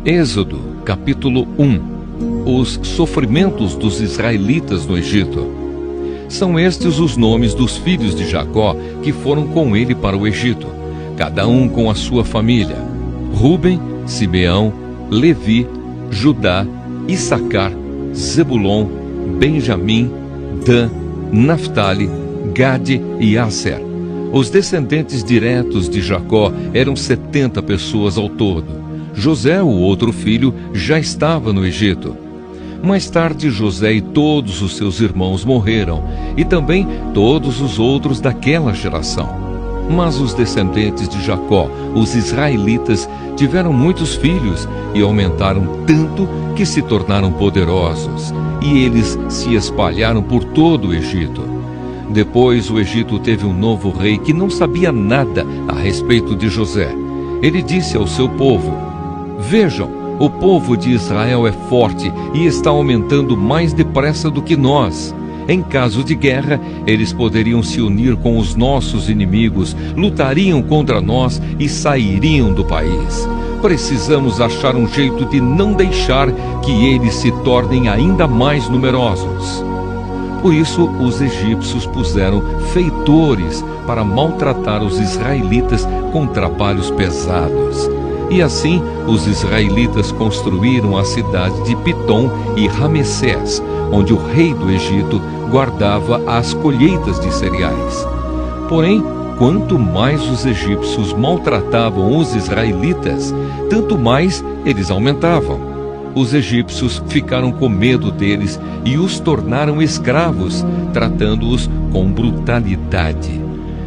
Êxodo, capítulo 1. Os sofrimentos dos israelitas no Egito. São estes os nomes dos filhos de Jacó que foram com ele para o Egito, cada um com a sua família: Rúben, Simeão, Levi, Judá, Issacar, Zebulon, Benjamim, Dan, Naftali, Gade e Asser. Os descendentes diretos de Jacó eram 70 pessoas ao todo. José, o outro filho, já estava no Egito. Mais tarde, José e todos os seus irmãos morreram, e também todos os outros daquela geração. Mas os descendentes de Jacó, os israelitas, tiveram muitos filhos e aumentaram tanto que se tornaram poderosos, e eles se espalharam por todo o Egito. Depois, o Egito teve um novo rei que não sabia nada a respeito de José. Ele disse ao seu povo: "Vejam, o povo de Israel é forte e está aumentando mais depressa do que nós. Em caso de guerra, eles poderiam se unir com os nossos inimigos, lutariam contra nós e sairiam do país. Precisamos achar um jeito de não deixar que eles se tornem ainda mais numerosos." Por isso, os egípcios puseram feitores para maltratar os israelitas com trabalhos pesados. E assim, os israelitas construíram a cidade de Pitom e Ramessés, onde o rei do Egito guardava as colheitas de cereais. Porém, quanto mais os egípcios maltratavam os israelitas, tanto mais eles aumentavam. Os egípcios ficaram com medo deles e os tornaram escravos, tratando-os com brutalidade.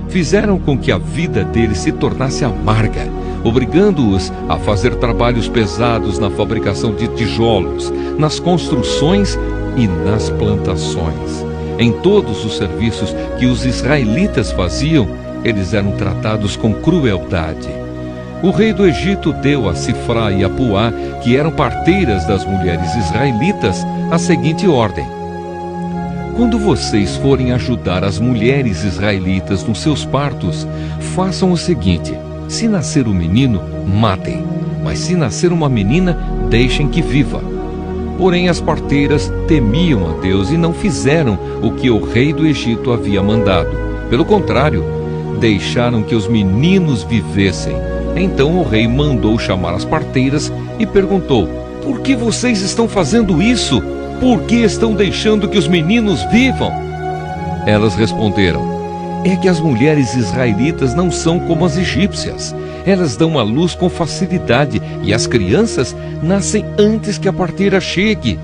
Fizeram com que a vida deles se tornasse amarga, obrigando-os a fazer trabalhos pesados na fabricação de tijolos, nas construções e nas plantações. Em todos os serviços que os israelitas faziam, eles eram tratados com crueldade. O rei do Egito deu a Sifrá e a Puá, que eram parteiras das mulheres israelitas, a seguinte ordem: "Quando vocês forem ajudar as mulheres israelitas nos seus partos, façam o seguinte: se nascer um menino, matem, mas se nascer uma menina, deixem que viva." Porém, as parteiras temiam a Deus e não fizeram o que o rei do Egito havia mandado. Pelo contrário, deixaram que os meninos vivessem. Então o rei mandou chamar as parteiras e perguntou: "Por que vocês estão fazendo isso? Por que estão deixando que os meninos vivam?" Elas responderam: "É que as mulheres israelitas não são como as egípcias. Elas dão à luz com facilidade e as crianças nascem antes que a parteira chegue."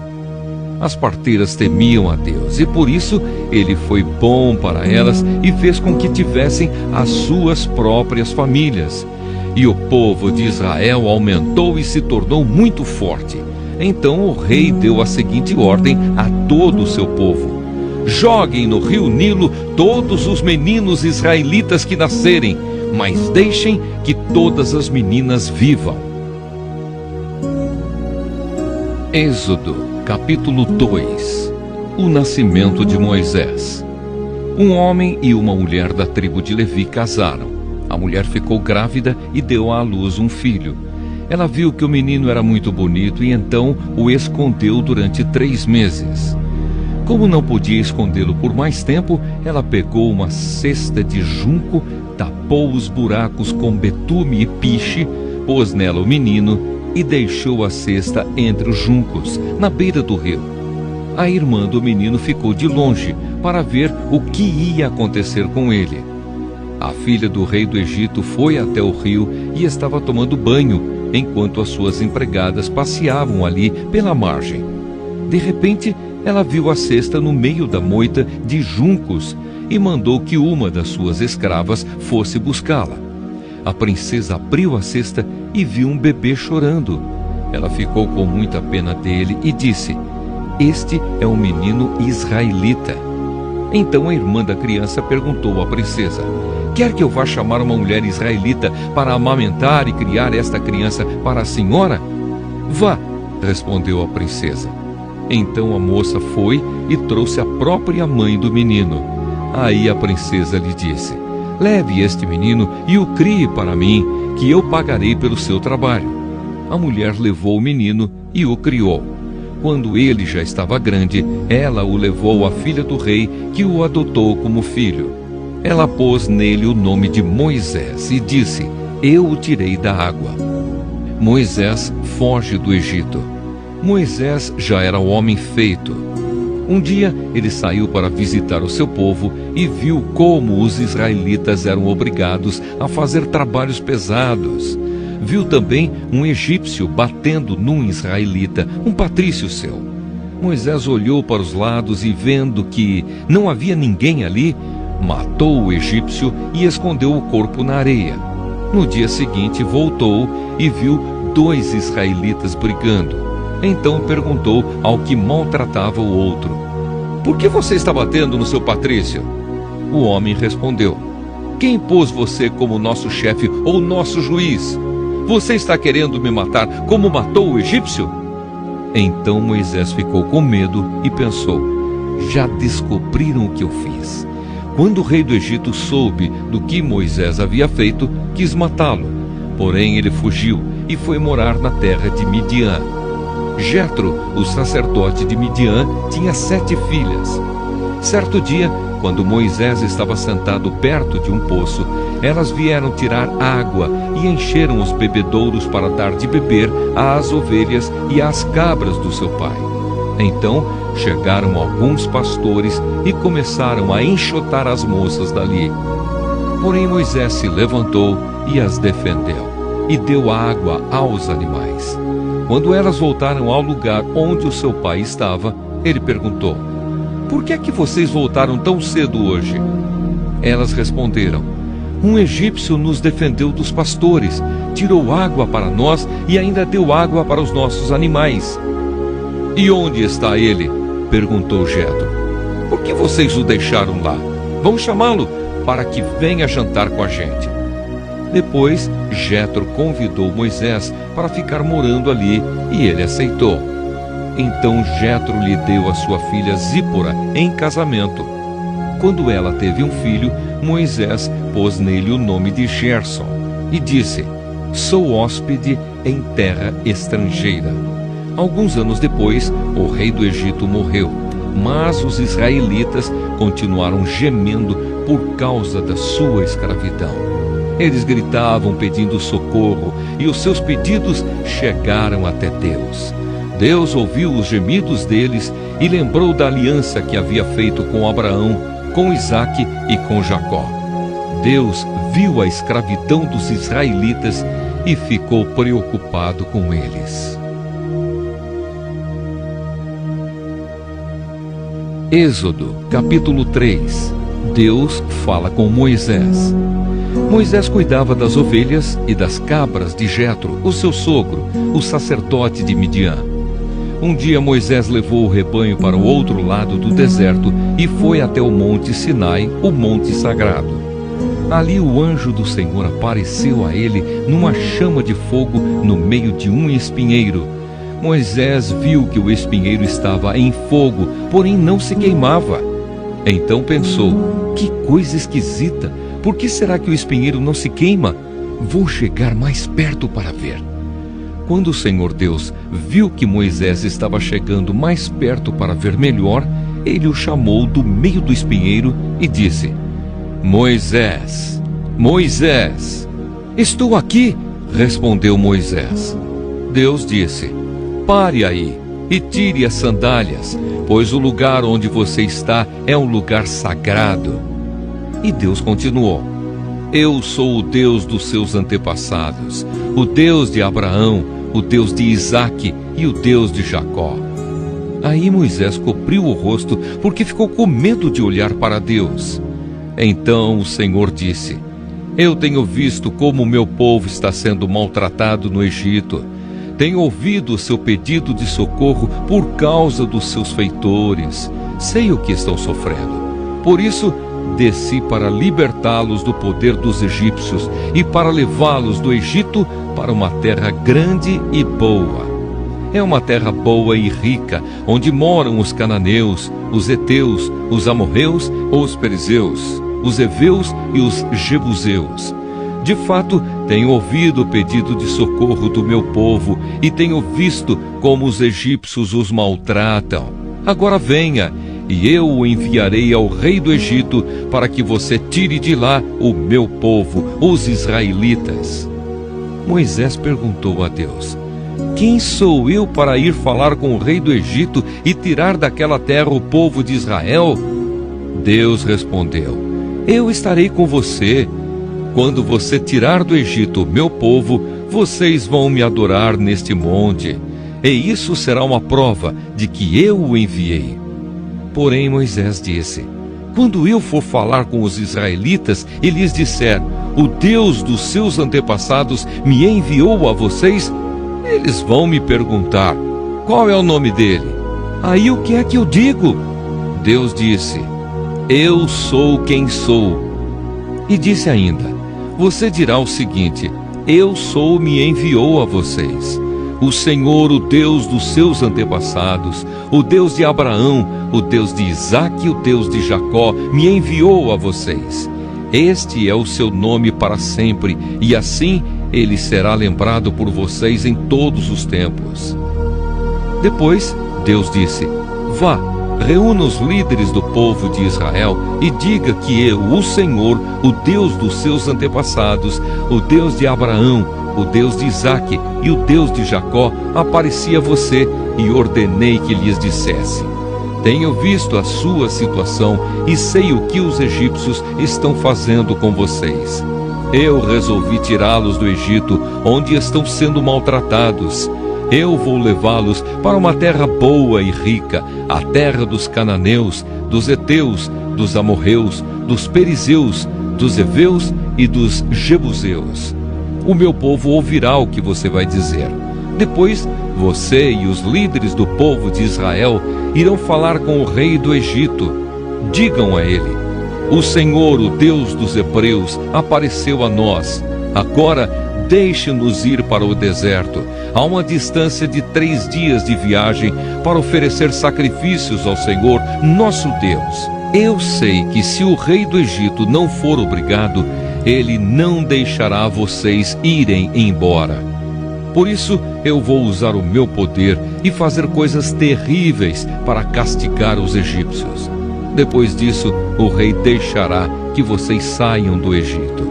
As parteiras temiam a Deus e por isso ele foi bom para elas e fez com que tivessem as suas próprias famílias. E o povo de Israel aumentou e se tornou muito forte. Então o rei deu a seguinte ordem a todo o seu povo: "Joguem no rio Nilo todos os meninos israelitas que nascerem, mas deixem que todas as meninas vivam." Êxodo, capítulo 2. O nascimento de Moisés. Um homem e uma mulher da tribo de Levi casaram. A mulher ficou grávida e deu à luz um filho. Ela viu que o menino era muito bonito e então o escondeu durante 3 meses. Como não podia escondê-lo por mais tempo, ela pegou uma cesta de junco, tapou os buracos com betume e piche, pôs nela o menino e deixou a cesta entre os juncos, na beira do rio. A irmã do menino ficou de longe para ver o que ia acontecer com ele. A filha do rei do Egito foi até o rio e estava tomando banho, enquanto as suas empregadas passeavam ali pela margem. De repente, ela viu a cesta no meio da moita de juncos e mandou que uma das suas escravas fosse buscá-la. A princesa abriu a cesta e viu um bebê chorando. Ela ficou com muita pena dele e disse: "Este é um menino israelita." Então a irmã da criança perguntou à princesa: "Quer que eu vá chamar uma mulher israelita para amamentar e criar esta criança para a senhora?" "Vá", respondeu a princesa. Então a moça foi e trouxe a própria mãe do menino. Aí a princesa lhe disse: "Leve este menino e o crie para mim, que eu pagarei pelo seu trabalho." a mulher levou o menino e o criou. Quando ele já estava grande, ela o levou à filha do rei, que o adotou como filho. Ela pôs nele o nome de Moisés e disse: Eu o tirei da água. Moisés foge do Egito. Moisés já era homem feito. Um dia ele saiu para visitar o seu povo e viu como os israelitas eram obrigados a fazer trabalhos pesados. Viu também um egípcio batendo num israelita, um patrício seu. Moisés olhou para os lados e, vendo que não havia ninguém ali, matou o egípcio e escondeu o corpo na areia. No dia seguinte voltou e viu 2 israelitas brigando. Então perguntou ao que maltratava o outro: Por que você está batendo no seu patrício? O homem respondeu: Quem pôs você como nosso chefe ou nosso juiz? Você está querendo me matar como matou o egípcio? Então Moisés ficou com medo e pensou: Já descobriram o que eu fiz. Quando o rei do Egito soube do que Moisés havia feito, quis matá-lo. Porém ele fugiu e foi morar na terra de Midian. Jetro, o sacerdote de Midian, tinha 7 filhas. Certo dia, quando Moisés estava sentado perto de um poço, elas vieram tirar água e encheram os bebedouros para dar de beber às ovelhas e às cabras do seu pai. Então chegaram alguns pastores e começaram a enxotar as moças dali. Porém Moisés se levantou e as defendeu, e deu água aos animais. Quando elas voltaram ao lugar onde o seu pai estava, ele perguntou: Por que é que vocês voltaram tão cedo hoje? Elas responderam: Um egípcio nos defendeu dos pastores, tirou água para nós e ainda deu água para os nossos animais. E onde está ele? Perguntou Jetro. Por que vocês o deixaram lá? Vamos chamá-lo para que venha jantar com a gente. Depois, Jetro convidou Moisés para ficar morando ali e ele aceitou. Então Jetro lhe deu a sua filha Zípora em casamento. Quando ela teve um filho, Moisés pôs nele o nome de Gerson e disse: Sou hóspede em terra estrangeira. Alguns anos depois, o rei do Egito morreu, mas os israelitas continuaram gemendo por causa da sua escravidão. Eles gritavam pedindo socorro e os seus pedidos chegaram até Deus. Deus ouviu os gemidos deles e lembrou da aliança que havia feito com Abraão, com Isaque e com Jacó. Deus viu a escravidão dos israelitas e ficou preocupado com eles. Êxodo, capítulo 3. Deus fala com Moisés. Moisés cuidava das ovelhas e das cabras de Jetro, o seu sogro, o sacerdote de Midian. Um dia Moisés levou o rebanho para o outro lado do deserto e foi até o monte Sinai, o monte sagrado. Ali o anjo do Senhor apareceu a ele numa chama de fogo no meio de um espinheiro. Moisés viu que o espinheiro estava em fogo, porém não se queimava. Então pensou: que coisa esquisita! Por que será que o espinheiro não se queima? Vou chegar mais perto para ver. Quando o Senhor Deus viu que Moisés estava chegando mais perto para ver melhor, ele o chamou do meio do espinheiro e disse: Moisés, Moisés! Estou aqui, respondeu Moisés. Deus disse: Pare aí e tire as sandálias, pois o lugar onde você está é um lugar sagrado. E Deus continuou: Eu sou o Deus dos seus antepassados, o Deus de Abraão, o Deus de Isaque e o Deus de Jacó. Aí Moisés cobriu o rosto, porque ficou com medo de olhar para Deus. Então o Senhor disse: Eu tenho visto como o meu povo está sendo maltratado no Egito. Tenho ouvido o seu pedido de socorro por causa dos seus feitores. Sei o que estão sofrendo. Por isso, desci para libertá-los do poder dos egípcios e para levá-los do Egito para uma terra grande e boa. É uma terra boa e rica, onde moram os cananeus, os heteus, os amorreus, os perizeus, os heveus e os jebuseus. De fato, tenho ouvido o pedido de socorro do meu povo e tenho visto como os egípcios os maltratam. Agora venha, e eu o enviarei ao rei do Egito para que você tire de lá o meu povo, os israelitas. Moisés perguntou a Deus: quem sou eu para ir falar com o rei do Egito e tirar daquela terra o povo de Israel? Deus respondeu: eu estarei com você. Quando você tirar do Egito o meu povo, vocês vão me adorar neste monte, e isso será uma prova de que eu o enviei. Porém Moisés disse: quando eu for falar com os israelitas e lhes disser: o Deus dos seus antepassados me enviou a vocês, eles vão me perguntar: qual é o nome dele? Aí o que é que eu digo? Deus disse: eu sou quem sou. E disse ainda: você dirá o seguinte: eu sou me enviou a vocês. O Senhor, o Deus dos seus antepassados, o Deus de Abraão, o Deus de Isaque e o Deus de Jacó, me enviou a vocês. Este é o seu nome para sempre, e assim ele será lembrado por vocês em todos os tempos. Depois, Deus disse: vá, reúna os líderes do povo de Israel e diga que eu, o Senhor, o Deus dos seus antepassados, o Deus de Abraão, o Deus de Isaque e o Deus de Jacó, apareci a você e ordenei que lhes dissesse: tenho visto a sua situação e sei o que os egípcios estão fazendo com vocês. Eu resolvi tirá-los do Egito, onde estão sendo maltratados. Eu vou levá-los para uma terra boa e rica, a terra dos cananeus, dos heteus, dos amorreus, dos perizeus, dos heveus e dos jebuseus. O meu povo ouvirá o que você vai dizer. Depois, você e os líderes do povo de Israel irão falar com o rei do Egito. Digam a ele: o Senhor, o Deus dos hebreus, apareceu a nós. Agora, deixe-nos ir para o deserto, a uma distância de 3 dias de viagem, para oferecer sacrifícios ao Senhor, nosso Deus. Eu sei que se o rei do Egito não for obrigado, ele não deixará vocês irem embora. Por isso, eu vou usar o meu poder e fazer coisas terríveis para castigar os egípcios. Depois disso, o rei deixará que vocês saiam do Egito.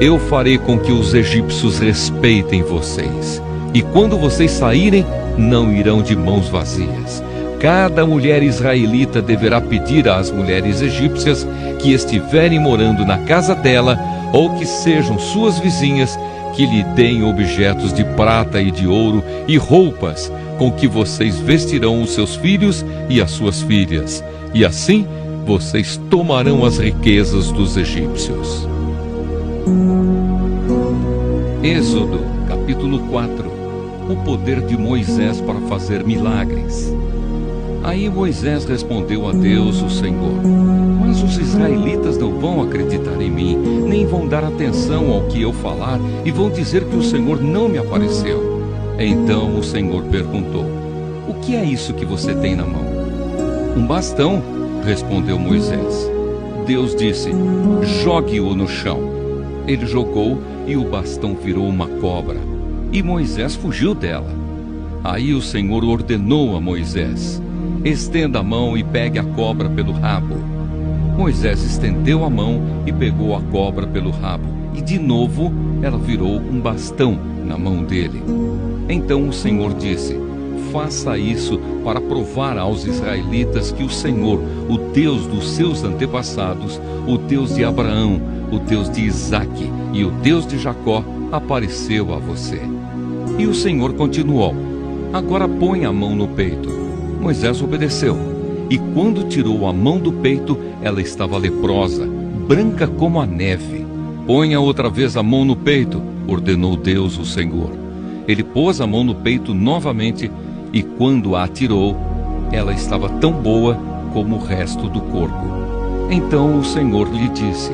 Eu farei com que os egípcios respeitem vocês. E quando vocês saírem, não irão de mãos vazias. Cada mulher israelita deverá pedir às mulheres egípcias que estiverem morando na casa dela, ou que sejam suas vizinhas, que lhe deem objetos de prata e de ouro e roupas, com que vocês vestirão os seus filhos e as suas filhas. E assim, vocês tomarão as riquezas dos egípcios. Êxodo, capítulo 4. O poder de Moisés para fazer milagres. Aí Moisés respondeu a Deus, o Senhor: mas os israelitas não vão acreditar em mim, nem vão dar atenção ao que eu falar, e vão dizer que o Senhor não me apareceu. Então o Senhor perguntou: o que é isso que você tem na mão? Um bastão, respondeu Moisés. Deus disse: jogue-o no chão. Ele jogou e o bastão virou uma cobra, e Moisés fugiu dela. Aí o Senhor ordenou a Moisés: estenda a mão e pegue a cobra pelo rabo. Moisés estendeu a mão e pegou a cobra pelo rabo, e de novo ela virou um bastão na mão dele. Então o Senhor disse: faça isso para provar aos israelitas que o Senhor, o Deus dos seus antepassados, o Deus de Abraão, o Deus de Isaque e o Deus de Jacó, apareceu a você. E o Senhor continuou: agora põe a mão no peito. Moisés obedeceu, e quando tirou a mão do peito, ela estava leprosa, branca como a neve. Ponha outra vez a mão no peito, ordenou Deus, o Senhor. Ele pôs a mão no peito novamente, e quando a tirou, ela estava tão boa como o resto do corpo. Então o Senhor lhe disse: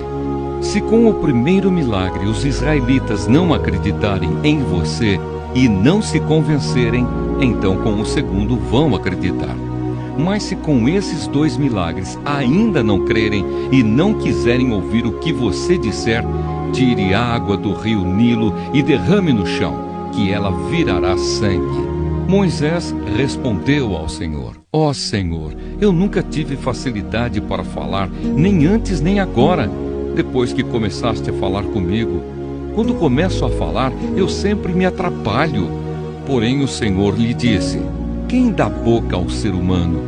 se com o primeiro milagre os israelitas não acreditarem em você e não se convencerem, então com o segundo vão acreditar. Mas se com esses 2 milagres ainda não crerem e não quiserem ouvir o que você disser, Tire água do rio Nilo e derrame no chão, que ela virará sangue. Moisés respondeu ao Senhor: Ó Senhor, eu nunca tive facilidade para falar, nem antes nem agora, depois que começaste a falar comigo. Quando começo a falar, eu sempre me atrapalho. Porém o Senhor lhe disse: Quem dá boca ao ser humano?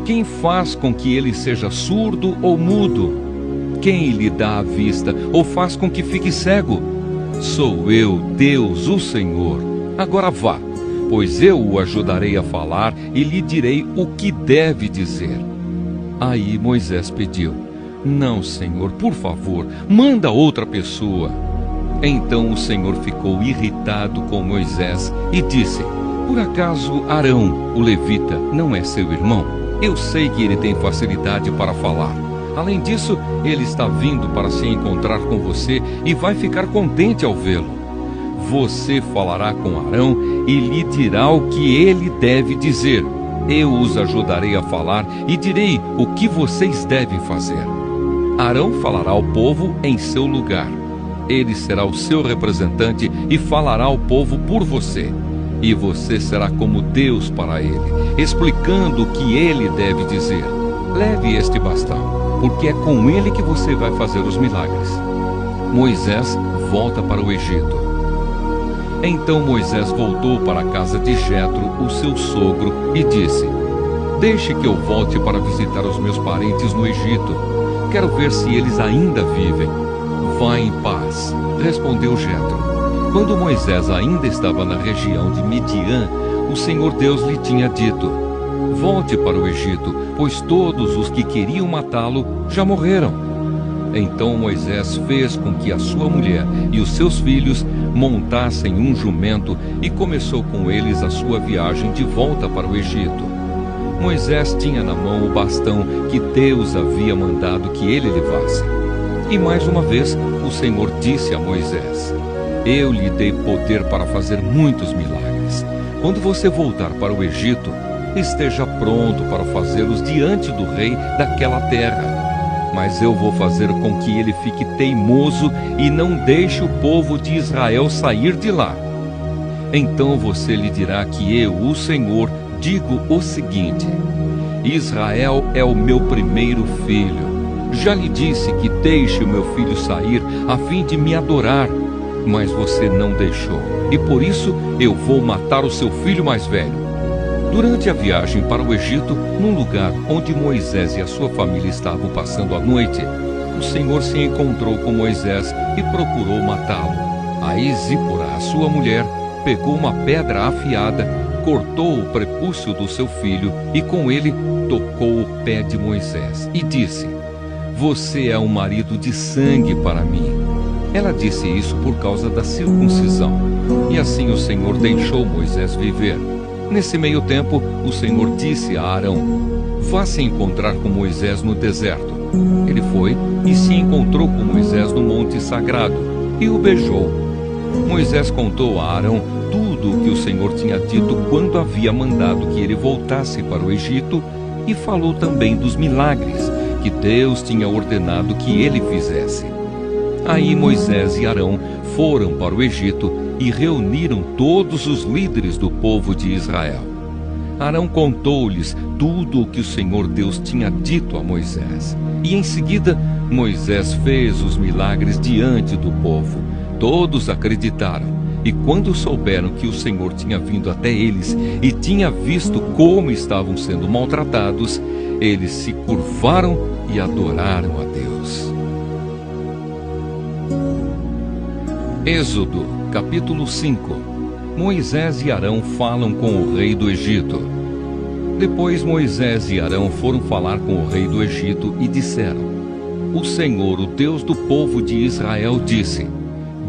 Quem faz com que ele seja surdo ou mudo? Quem lhe dá a vista ou faz com que fique cego? Sou eu, Deus, o Senhor. Agora vá, pois eu o ajudarei a falar e lhe direi o que deve dizer. Aí Moisés pediu: Não, Senhor, por favor, manda outra pessoa. Então o Senhor ficou irritado com Moisés e disse: Por acaso Arão, o levita, não é seu irmão? Eu sei que ele tem facilidade para falar. Além disso, ele está vindo para se encontrar com você e vai ficar contente ao vê-lo. Você falará com Arão e lhe dirá o que ele deve dizer. Eu os ajudarei a falar e direi o que vocês devem fazer. Arão falará ao povo em seu lugar. Ele será o seu representante e falará ao povo por você. E você será como Deus para ele, explicando o que ele deve dizer. Leve este bastão, porque é com ele que você vai fazer os milagres. Moisés volta para o Egito. Então Moisés voltou para a casa de Jetro, o seu sogro, e disse: Deixe que eu volte para visitar os meus parentes no Egito. Quero ver se eles ainda vivem. Vá em paz, respondeu Jetro. Quando Moisés ainda estava na região de Midian, o Senhor Deus lhe tinha dito: Volte para o Egito, pois todos os que queriam matá-lo já morreram. Então Moisés fez com que a sua mulher e os seus filhos montassem um jumento e começou com eles a sua viagem de volta para o Egito. Moisés tinha na mão o bastão que Deus havia mandado que ele levasse. E mais uma vez o Senhor disse a Moisés: Eu lhe dei poder para fazer muitos milagres. Quando você voltar para o Egito, esteja pronto para fazê-los diante do rei daquela terra. Mas eu vou fazer com que ele fique teimoso e não deixe o povo de Israel sair de lá. Então você lhe dirá que eu, o Senhor, digo o seguinte: Israel é o meu primeiro filho. Já lhe disse que deixe o meu filho sair a fim de me adorar, mas você não deixou, e por isso eu vou matar o seu filho mais velho. Durante a viagem para o Egito, num lugar onde Moisés e a sua família estavam passando a noite, o Senhor se encontrou com Moisés e procurou matá-lo. Aí Zípora, a sua mulher, pegou uma pedra afiada, cortou o prepúcio do seu filho e com ele tocou o pé de Moisés e disse: Você é um marido de sangue para mim. Ela disse isso por causa da circuncisão. E assim o Senhor deixou Moisés viver. Nesse meio tempo, o Senhor disse a Arão: Vá se encontrar com Moisés no deserto. Ele foi e se encontrou com Moisés no monte sagrado e o beijou. Moisés contou a Arão tudo o que o Senhor tinha dito quando havia mandado que ele voltasse para o Egito e falou também dos milagres que Deus tinha ordenado que ele fizesse. Aí Moisés e Arão foram para o Egito e reuniram todos os líderes do povo de Israel. Arão contou-lhes tudo o que o Senhor Deus tinha dito a Moisés. E em seguida, Moisés fez os milagres diante do povo. Todos acreditaram. E quando souberam que o Senhor tinha vindo até eles e tinha visto como estavam sendo maltratados, eles se curvaram e adoraram a Deus. Êxodo, capítulo 5. Moisés e Arão falam com o rei do Egito. Depois Moisés e Arão foram falar com o rei do Egito e disseram: O Senhor, o Deus do povo de Israel, disse: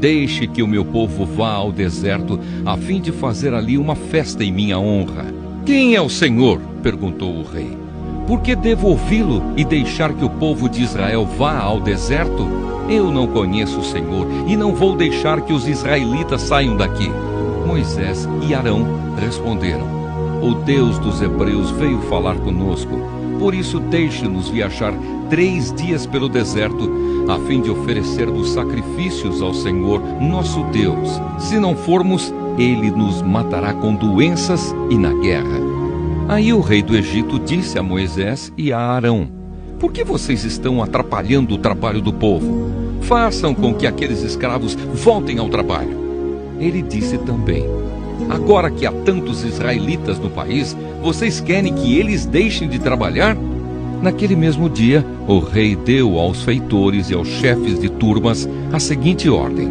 Deixe que o meu povo vá ao deserto, a fim de fazer ali uma festa em minha honra. Quem é o Senhor? Perguntou o rei. Por que devo ouvi-lo e deixar que o povo de Israel vá ao deserto? Eu não conheço o Senhor e não vou deixar que os israelitas saiam daqui. Moisés e Arão responderam: O Deus dos hebreus veio falar conosco, por isso deixe-nos viajar 3 dias pelo deserto, a fim de oferecermos sacrifícios ao Senhor, nosso Deus. Se não formos, Ele nos matará com doenças e na guerra. Aí o rei do Egito disse a Moisés e a Arão: por que vocês estão atrapalhando o trabalho do povo? Façam com que aqueles escravos voltem ao trabalho. Ele disse também: agora que há tantos israelitas no país, vocês querem que eles deixem de trabalhar? Naquele mesmo dia, o rei deu aos feitores e aos chefes de turmas a seguinte ordem: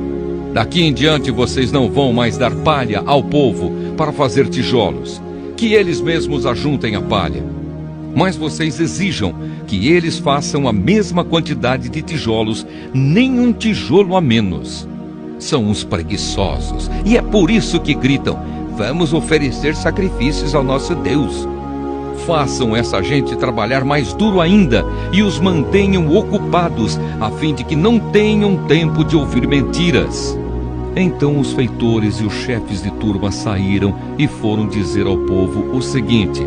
daqui em diante vocês não vão mais dar palha ao povo para fazer tijolos, que eles mesmos ajuntem a palha. Mas vocês exijam que eles façam a mesma quantidade de tijolos, nem um tijolo a menos. São uns preguiçosos, e é por isso que gritam: vamos oferecer sacrifícios ao nosso Deus. Façam essa gente trabalhar mais duro ainda e os mantenham ocupados, a fim de que não tenham tempo de ouvir mentiras. Então os feitores e os chefes de turma saíram e foram dizer ao povo o seguinte: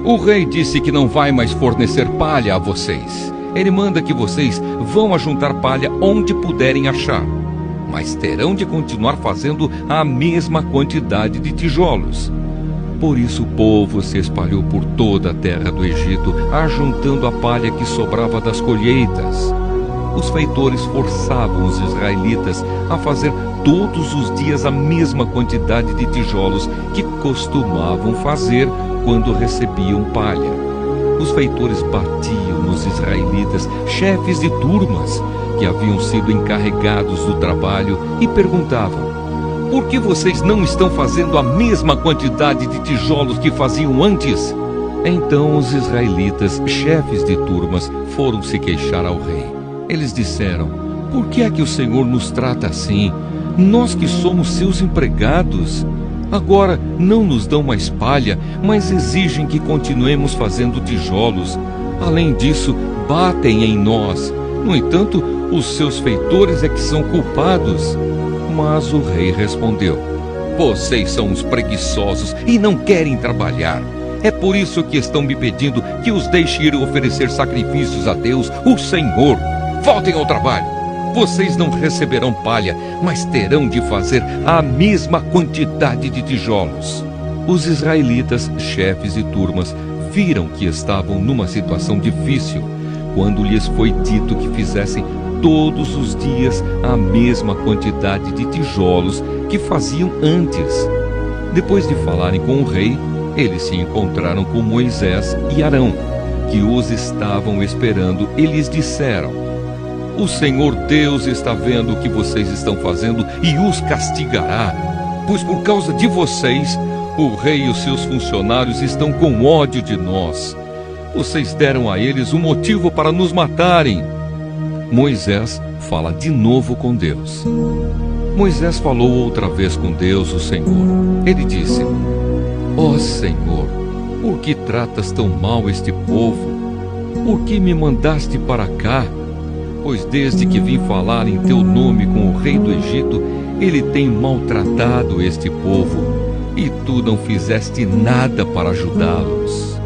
o rei disse que não vai mais fornecer palha a vocês. Ele manda que vocês vão ajuntar palha onde puderem achar, mas terão de continuar fazendo a mesma quantidade de tijolos. Por isso o povo se espalhou por toda a terra do Egito, ajuntando a palha que sobrava das colheitas. Os feitores forçavam os israelitas a fazer todos os dias a mesma quantidade de tijolos que costumavam fazer quando recebiam palha. Os feitores batiam nos israelitas, chefes de turmas, que haviam sido encarregados do trabalho, e perguntavam: por que vocês não estão fazendo a mesma quantidade de tijolos que faziam antes? Então os israelitas, chefes de turmas, foram se queixar ao rei. Eles disseram: por que é que o Senhor nos trata assim? Nós que somos seus empregados. Agora não nos dão mais palha, mas exigem que continuemos fazendo tijolos. Além disso, batem em nós. No entanto, os seus feitores é que são culpados. Mas o rei respondeu: vocês são uns preguiçosos e não querem trabalhar. É por isso que estão me pedindo que os deixe ir oferecer sacrifícios a Deus, o Senhor. Voltem ao trabalho. Vocês não receberão palha, mas terão de fazer a mesma quantidade de tijolos. Os israelitas, chefes de turmas, viram que estavam numa situação difícil, quando lhes foi dito que fizessem todos os dias a mesma quantidade de tijolos que faziam antes. Depois de falarem com o rei, eles se encontraram com Moisés e Arão, que os estavam esperando, e lhes disseram: o Senhor Deus está vendo o que vocês estão fazendo e os castigará, pois por causa de vocês, o rei e os seus funcionários estão com ódio de nós. Vocês deram a eles um motivo para nos matarem. Moisés fala de novo com Deus. Moisés falou outra vez com Deus, o Senhor. Ele disse: ó Senhor, por que tratas tão mal este povo? Por que me mandaste para cá? Pois desde que vim falar em teu nome com o rei do Egito, ele tem maltratado este povo, e tu não fizeste nada para ajudá-los.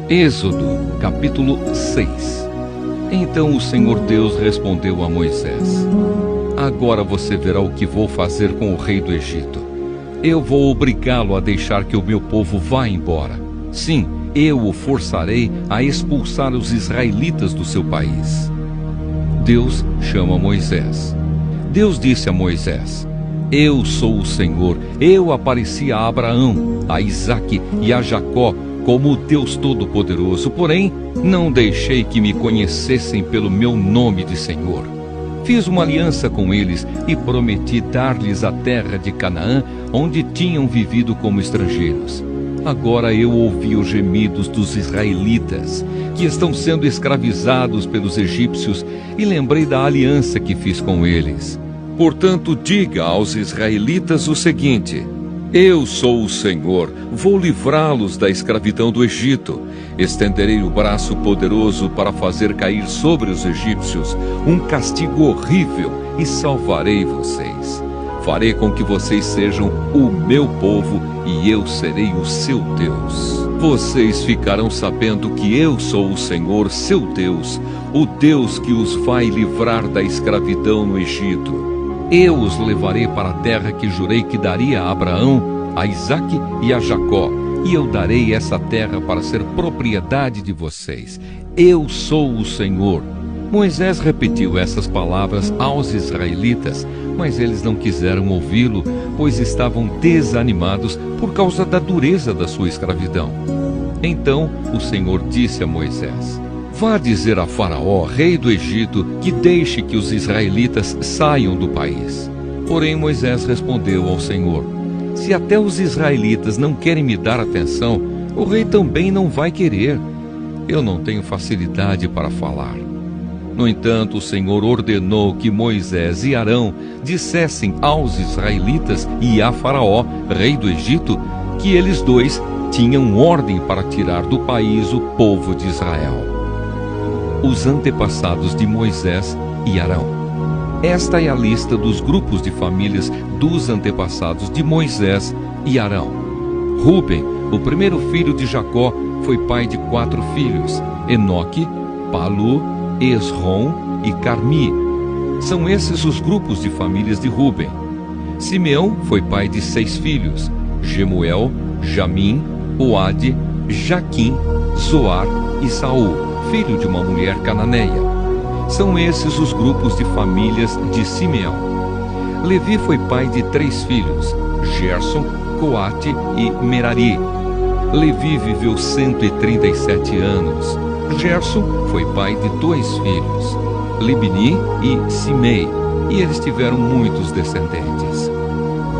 Êxodo, capítulo 6. Então o Senhor Deus respondeu a Moisés: agora você verá o que vou fazer com o rei do Egito. Eu vou obrigá-lo a deixar que o meu povo vá embora. Sim, eu o forçarei a expulsar os israelitas do seu país. Deus chama Moisés. Deus disse a Moisés: eu sou o Senhor. Eu apareci a Abraão, a Isaque e a Jacó como o Deus Todo-Poderoso, porém não deixei que me conhecessem pelo meu nome de Senhor. Fiz uma aliança com eles e prometi dar-lhes a terra de Canaã, onde tinham vivido como estrangeiros. Agora eu ouvi os gemidos dos israelitas, que estão sendo escravizados pelos egípcios, e lembrei da aliança que fiz com eles. Portanto, diga aos israelitas o seguinte: eu sou o Senhor, vou livrá-los da escravidão do Egito. Estenderei o braço poderoso para fazer cair sobre os egípcios um castigo horrível e salvarei vocês. Farei com que vocês sejam o meu povo e eu serei o seu Deus. Vocês ficarão sabendo que eu sou o Senhor, seu Deus, o Deus que os vai livrar da escravidão no Egito. Eu os levarei para a terra que jurei que daria a Abraão, a Isaque e a Jacó, e eu darei essa terra para ser propriedade de vocês. Eu sou o Senhor. Moisés repetiu essas palavras aos israelitas, mas eles não quiseram ouvi-lo, pois estavam desanimados por causa da dureza da sua escravidão. Então o Senhor disse a Moisés: Vá dizer a Faraó, rei do Egito, que deixe que os israelitas saiam do país. Porém Moisés respondeu ao Senhor: Se até os israelitas não querem me dar atenção, o rei também não vai querer. Eu não tenho facilidade para falar. No entanto, o Senhor ordenou que Moisés e Arão dissessem aos israelitas e a Faraó, rei do Egito, que eles dois tinham ordem para tirar do país o povo de Israel. Os antepassados de Moisés e Arão. Esta é a lista dos grupos de famílias dos antepassados de Moisés e Arão. Ruben, o primeiro filho de Jacó, foi pai de 4 filhos: Enoque, Palu, Esrom e Carmi. São esses os grupos de famílias de Ruben. Simeão foi pai de 6 filhos: Gemuel, Jamim, Oade, Jaquim, Zoar e Saul, filho de uma mulher cananeia. São esses os grupos de famílias de Simeão. Levi foi pai de 3 filhos: Gerson, Coate e Merari. Levi viveu 137 anos. Gerson foi pai de 2 filhos, Libni e Simei, e eles tiveram muitos descendentes.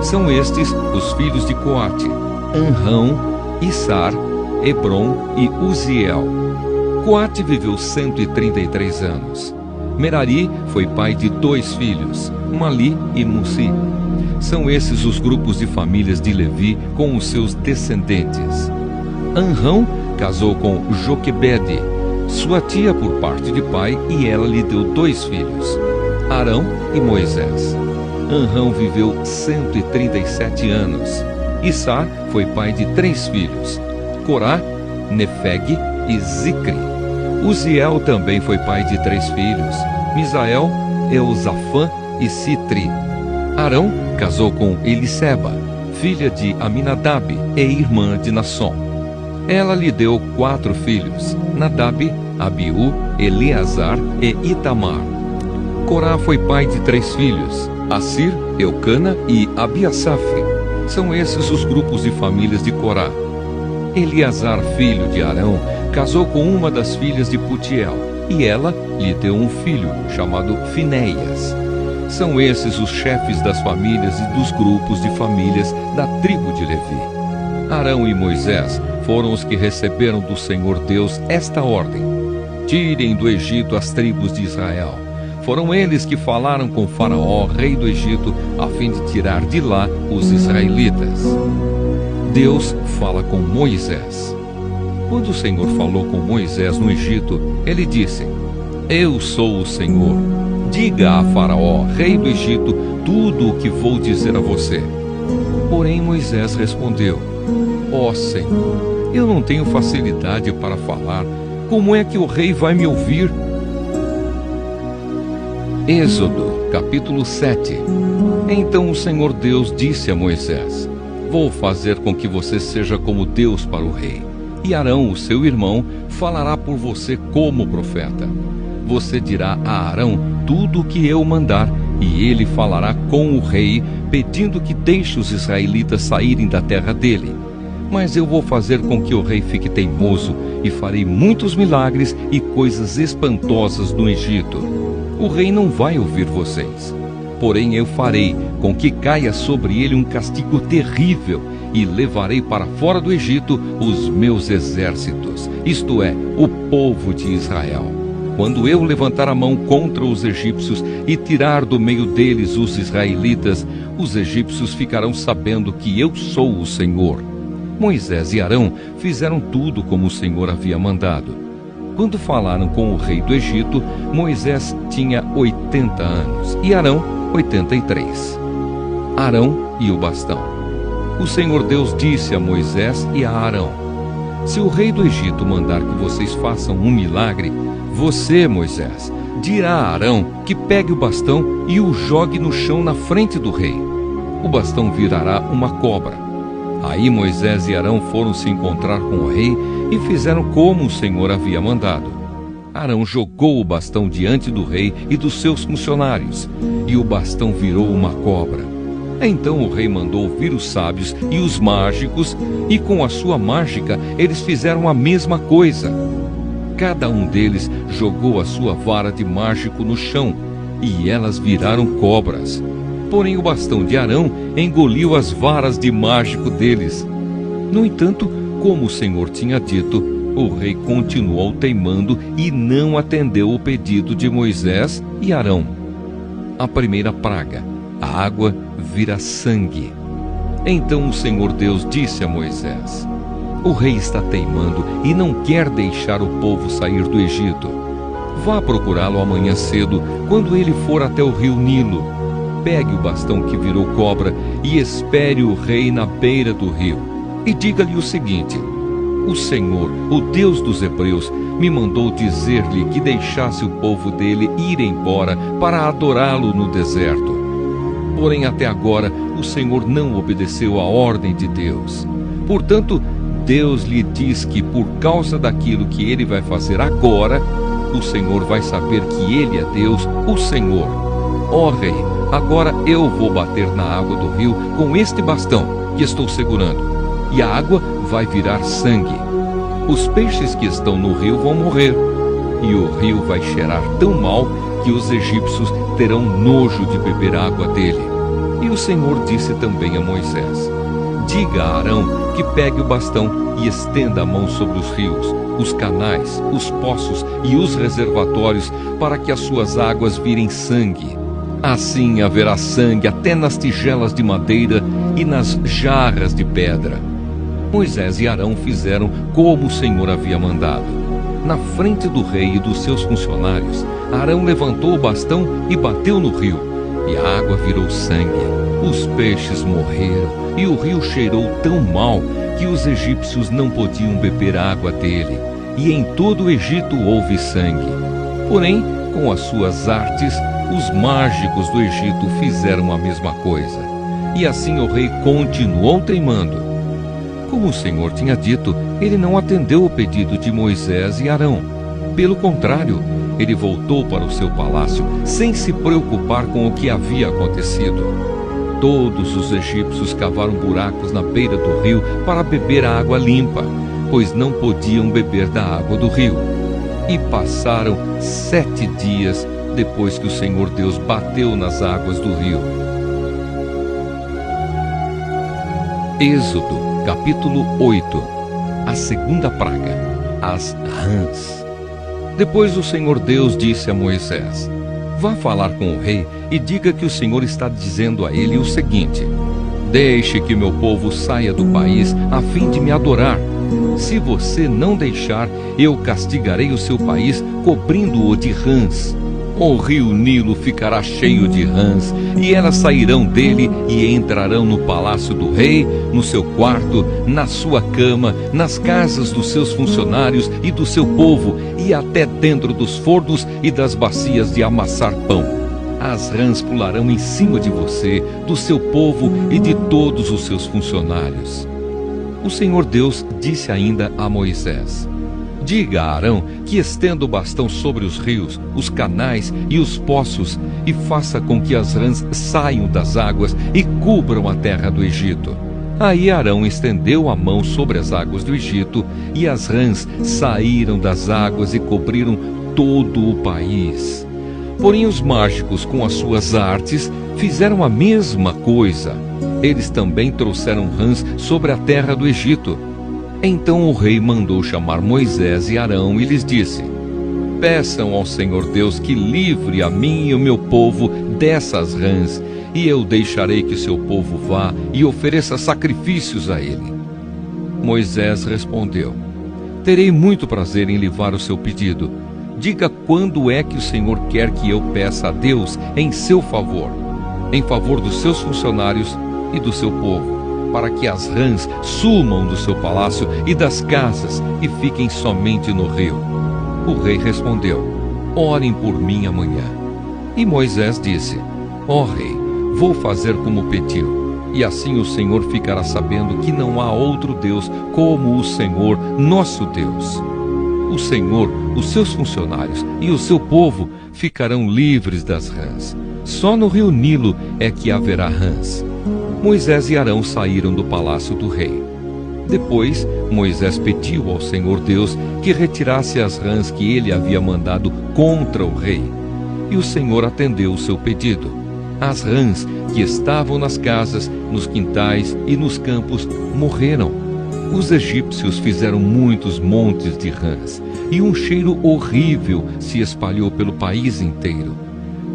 São estes os filhos de Coate: Anrão, Issar, Hebron e Uziel. Coate viveu 133 anos. Merari foi pai de 2 filhos, Mali e Musi. São esses os grupos de famílias de Levi com os seus descendentes. Anrão casou com Joquebede, sua tia por parte de pai, e ela lhe deu 2 filhos, Arão e Moisés. Anrão viveu 137 anos. Issar foi pai de 3 filhos, Corá, Nefeg e Zicri. Uziel também foi pai de 3 filhos, Misael, Eusafã e Citri. Arão casou com Eliseba, filha de Aminadab e irmã de Nasson. Ela lhe deu 4 filhos, Nadab, Abiú, Eleazar e Itamar. Corá foi pai de 3 filhos, Assir, Eucana e Abiasaf. São esses os grupos de famílias de Corá. Eleazar, filho de Arão, casou com uma das filhas de Putiel, e ela lhe deu um filho, chamado Finéias. São esses os chefes das famílias e dos grupos de famílias da tribo de Levi. Arão e Moisés foram os que receberam do Senhor Deus esta ordem: tirem do Egito as tribos de Israel. Foram eles que falaram com Faraó, rei do Egito, a fim de tirar de lá os israelitas. Deus fala com Moisés. Quando o Senhor falou com Moisés no Egito, ele disse: Eu sou o Senhor. Diga a Faraó, rei do Egito, tudo o que vou dizer a você. Porém Moisés respondeu: Ó Senhor, eu não tenho facilidade para falar. Como é que o rei vai me ouvir? Êxodo, capítulo 7. Então o Senhor Deus disse a Moisés: Vou fazer com que você seja como Deus para o rei, e Arão, o seu irmão, falará por você como profeta. Você dirá a Arão tudo o que eu mandar, e ele falará com o rei, pedindo que deixe os israelitas saírem da terra dele. Mas eu vou fazer com que o rei fique teimoso, e farei muitos milagres e coisas espantosas no Egito. O rei não vai ouvir vocês. Porém eu farei com que caia sobre ele um castigo terrível, e levarei para fora do Egito os meus exércitos, isto é, o povo de Israel. Quando eu levantar a mão contra os egípcios e tirar do meio deles os israelitas, os egípcios ficarão sabendo que eu sou o Senhor. Moisés e Arão fizeram tudo como o Senhor havia mandado. Quando falaram com o rei do Egito, Moisés tinha 80 anos e Arão 83. Arão e o bastão. O Senhor Deus disse a Moisés e a Arão: Se o rei do Egito mandar que vocês façam um milagre, você, Moisés, dirá a Arão que pegue o bastão e o jogue no chão na frente do rei. O bastão virará uma cobra. Aí Moisés e Arão foram se encontrar com o rei e fizeram como o Senhor havia mandado. Arão jogou o bastão diante do rei e dos seus funcionários, e o bastão virou uma cobra. Então o rei mandou vir os sábios e os mágicos, e com a sua mágica eles fizeram a mesma coisa. Cada um deles jogou a sua vara de mágico no chão, e elas viraram cobras. Porém o bastão de Arão engoliu as varas de mágico deles. No entanto, como o Senhor tinha dito, o rei continuou teimando e não atendeu o pedido de Moisés e Arão. A primeira praga, a água vira sangue. Então o Senhor Deus disse a Moisés: o rei está teimando e não quer deixar o povo sair do Egito. Vá procurá-lo amanhã cedo, quando ele for até o rio Nilo. Pegue o bastão que virou cobra e espere o rei na beira do rio. E diga-lhe o seguinte: o Senhor, o Deus dos Hebreus, me mandou dizer-lhe que deixasse o povo dele ir embora para adorá-lo no deserto. Porém, até agora, o Senhor não obedeceu à ordem de Deus. Portanto, Deus lhe diz que por causa daquilo que ele vai fazer agora, o Senhor vai saber que ele é Deus, o Senhor. Ó rei, agora eu vou bater na água do rio com este bastão que estou segurando, e a água vai virar sangue. Os peixes que estão no rio vão morrer, e o rio vai cheirar tão mal que os egípcios terão nojo de beber água dele. E o Senhor disse também a Moisés: diga a Arão que pegue o bastão e estenda a mão sobre os rios, os canais, os poços e os reservatórios, para que as suas águas virem sangue. Assim haverá sangue até nas tigelas de madeira e nas jarras de pedra. Moisés e Arão fizeram como o Senhor havia mandado. Na frente do rei e dos seus funcionários, Arão levantou o bastão e bateu no rio, e a água virou sangue. Os peixes morreram, e o rio cheirou tão mal que os egípcios não podiam beber água dele, e em todo o Egito houve sangue. Porém, com as suas artes, os mágicos do Egito fizeram a mesma coisa. E assim o rei continuou teimando. Como o Senhor tinha dito, ele não atendeu o pedido de Moisés e Arão. Pelo contrário, ele voltou para o seu palácio sem se preocupar com o que havia acontecido. Todos os egípcios cavaram buracos na beira do rio para beber a água limpa, pois não podiam beber da água do rio. E passaram 7 dias depois que o Senhor Deus bateu nas águas do rio. Êxodo, capítulo 8. A segunda praga, as rãs. Depois o Senhor Deus disse a Moisés: vá falar com o rei e diga que o Senhor está dizendo a ele o seguinte: deixe que meu povo saia do país a fim de me adorar. Se você não deixar, eu castigarei o seu país, cobrindo-o de rãs. O rio Nilo ficará cheio de rãs, e elas sairão dele e entrarão no palácio do rei, no seu quarto, na sua cama, nas casas dos seus funcionários e do seu povo, e até dentro dos fornos e das bacias de amassar pão. As rãs pularão em cima de você, do seu povo e de todos os seus funcionários. O Senhor Deus disse ainda a Moisés: diga a Arão que estenda o bastão sobre os rios, os canais e os poços, e faça com que as rãs saiam das águas e cubram a terra do Egito. Aí Arão estendeu a mão sobre as águas do Egito, e as rãs saíram das águas e cobriram todo o país. Porém os mágicos, com as suas artes, fizeram a mesma coisa. Eles também trouxeram rãs sobre a terra do Egito. Então o rei mandou chamar Moisés e Arão e lhes disse: peçam ao Senhor Deus que livre a mim e o meu povo dessas rãs, e eu deixarei que seu povo vá e ofereça sacrifícios a ele. Moisés respondeu: terei muito prazer em livrar o seu pedido. Diga quando é que o Senhor quer que eu peça a Deus em seu favor, em favor dos seus funcionários e do seu povo. para que as rãs sumam do seu palácio e das casas e fiquem somente no rio. O rei respondeu: orem por mim amanhã. E Moisés disse: ó rei, vou fazer como pediu. E assim o Senhor ficará sabendo que não há outro Deus como o Senhor, nosso Deus. O Senhor, os seus funcionários e o seu povo ficarão livres das rãs. Só no rio Nilo é que haverá rãs. Moisés e Arão saíram do palácio do rei. Depois, Moisés pediu ao Senhor Deus que retirasse as rãs que ele havia mandado contra o rei. E o Senhor atendeu o seu pedido. As rãs que estavam nas casas, nos quintais e nos campos morreram. Os egípcios fizeram muitos montes de rãs, e um cheiro horrível se espalhou pelo país inteiro.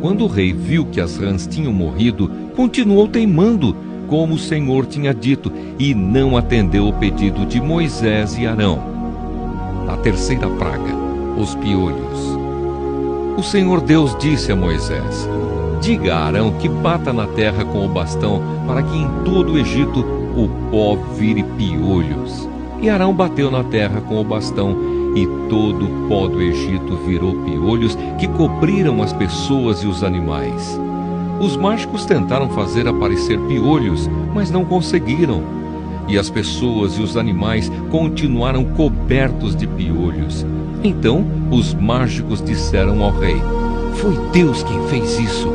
Quando o rei viu que as rãs tinham morrido, continuou teimando, como o Senhor tinha dito, e não atendeu o pedido de Moisés e Arão. A terceira praga, os piolhos. O Senhor Deus disse a Moisés: diga a Arão que bata na terra com o bastão, para que em todo o Egito o pó vire piolhos. E Arão bateu na terra com o bastão, e todo o pó do Egito virou piolhos que cobriram as pessoas e os animais. Os mágicos tentaram fazer aparecer piolhos, mas não conseguiram. E as pessoas e os animais continuaram cobertos de piolhos. Então os mágicos disseram ao rei: foi Deus quem fez isso.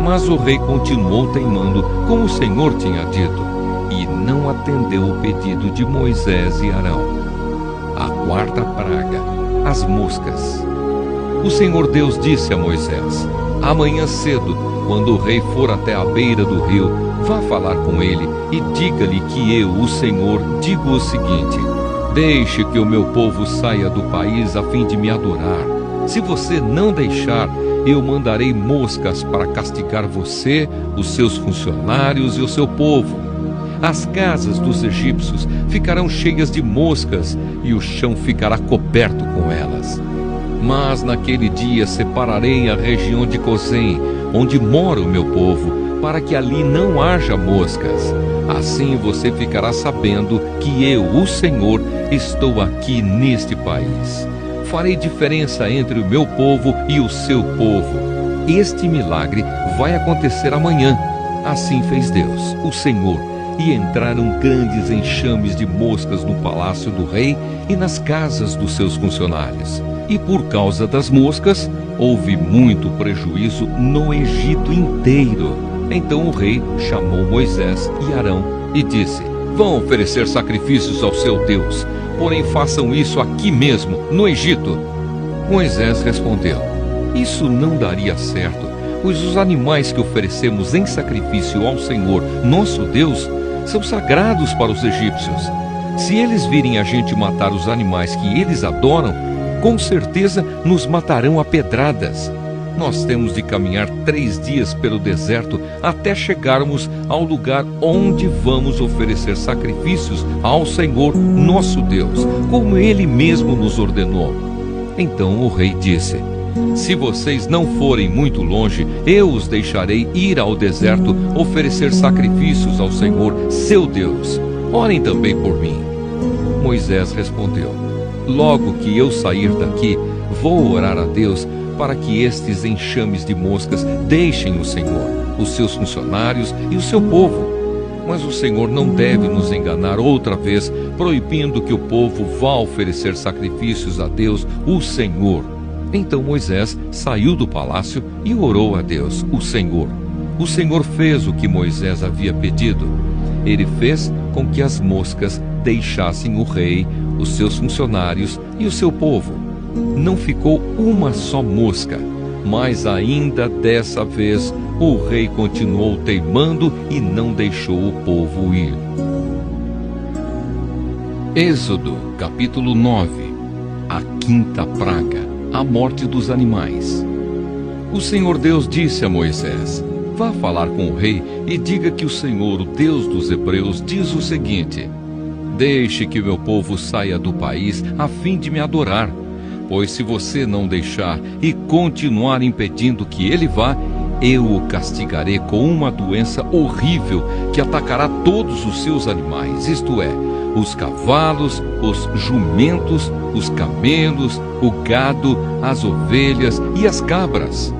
Mas o rei continuou teimando, como o Senhor tinha dito, e não atendeu o pedido de Moisés e Arão. A quarta praga, as moscas. O Senhor Deus disse a Moisés: amanhã cedo, quando o rei for até a beira do rio, vá falar com ele e diga-lhe que eu, o Senhor, digo o seguinte: deixe que o meu povo saia do país a fim de me adorar. Se você não deixar, eu mandarei moscas para castigar você, os seus funcionários e o seu povo. As casas dos egípcios ficarão cheias de moscas e o chão ficará coberto com elas. Mas naquele dia separarei a região de Gozém, onde mora o meu povo, para que ali não haja moscas. Assim você ficará sabendo que eu, o Senhor, estou aqui neste país. Farei diferença entre o meu povo e o seu povo. Este milagre vai acontecer amanhã. Assim fez Deus, o Senhor, e entraram grandes enxames de moscas no palácio do rei e nas casas dos seus funcionários. E por causa das moscas, houve muito prejuízo no Egito inteiro. Então o rei chamou Moisés e Arão e disse: vão oferecer sacrifícios ao seu Deus, porém façam isso aqui mesmo, no Egito. Moisés respondeu: isso não daria certo, pois os animais que oferecemos em sacrifício ao Senhor, nosso Deus, são sagrados para os egípcios. Se eles virem a gente matar os animais que eles adoram, com certeza nos matarão a pedradas. Nós temos de caminhar 3 dias pelo deserto até chegarmos ao lugar onde vamos oferecer sacrifícios ao Senhor, nosso Deus, como Ele mesmo nos ordenou. Então o rei disse: se vocês não forem muito longe, eu os deixarei ir ao deserto oferecer sacrifícios ao Senhor, seu Deus. Orem também por mim. Moisés respondeu: logo que eu sair daqui, vou orar a Deus para que estes enxames de moscas deixem o Senhor, os seus funcionários e o seu povo. Mas o Senhor não deve nos enganar outra vez, proibindo que o povo vá oferecer sacrifícios a Deus, o Senhor. Então Moisés saiu do palácio e orou a Deus, o Senhor. O Senhor fez o que Moisés havia pedido. Ele fez com que as moscas deixassem o rei, os seus funcionários e o seu povo. Não ficou uma só mosca, mas ainda dessa vez o rei continuou teimando e não deixou o povo ir. Êxodo, capítulo 9. A quinta praga, a morte dos animais. O Senhor Deus disse a Moisés: vá falar com o rei e diga que o Senhor, o Deus dos hebreus, diz o seguinte: deixe que o meu povo saia do país a fim de me adorar. Pois se você não deixar e continuar impedindo que ele vá, eu o castigarei com uma doença horrível que atacará todos os seus animais, isto é, os cavalos, os jumentos, os camelos, o gado, as ovelhas e as cabras.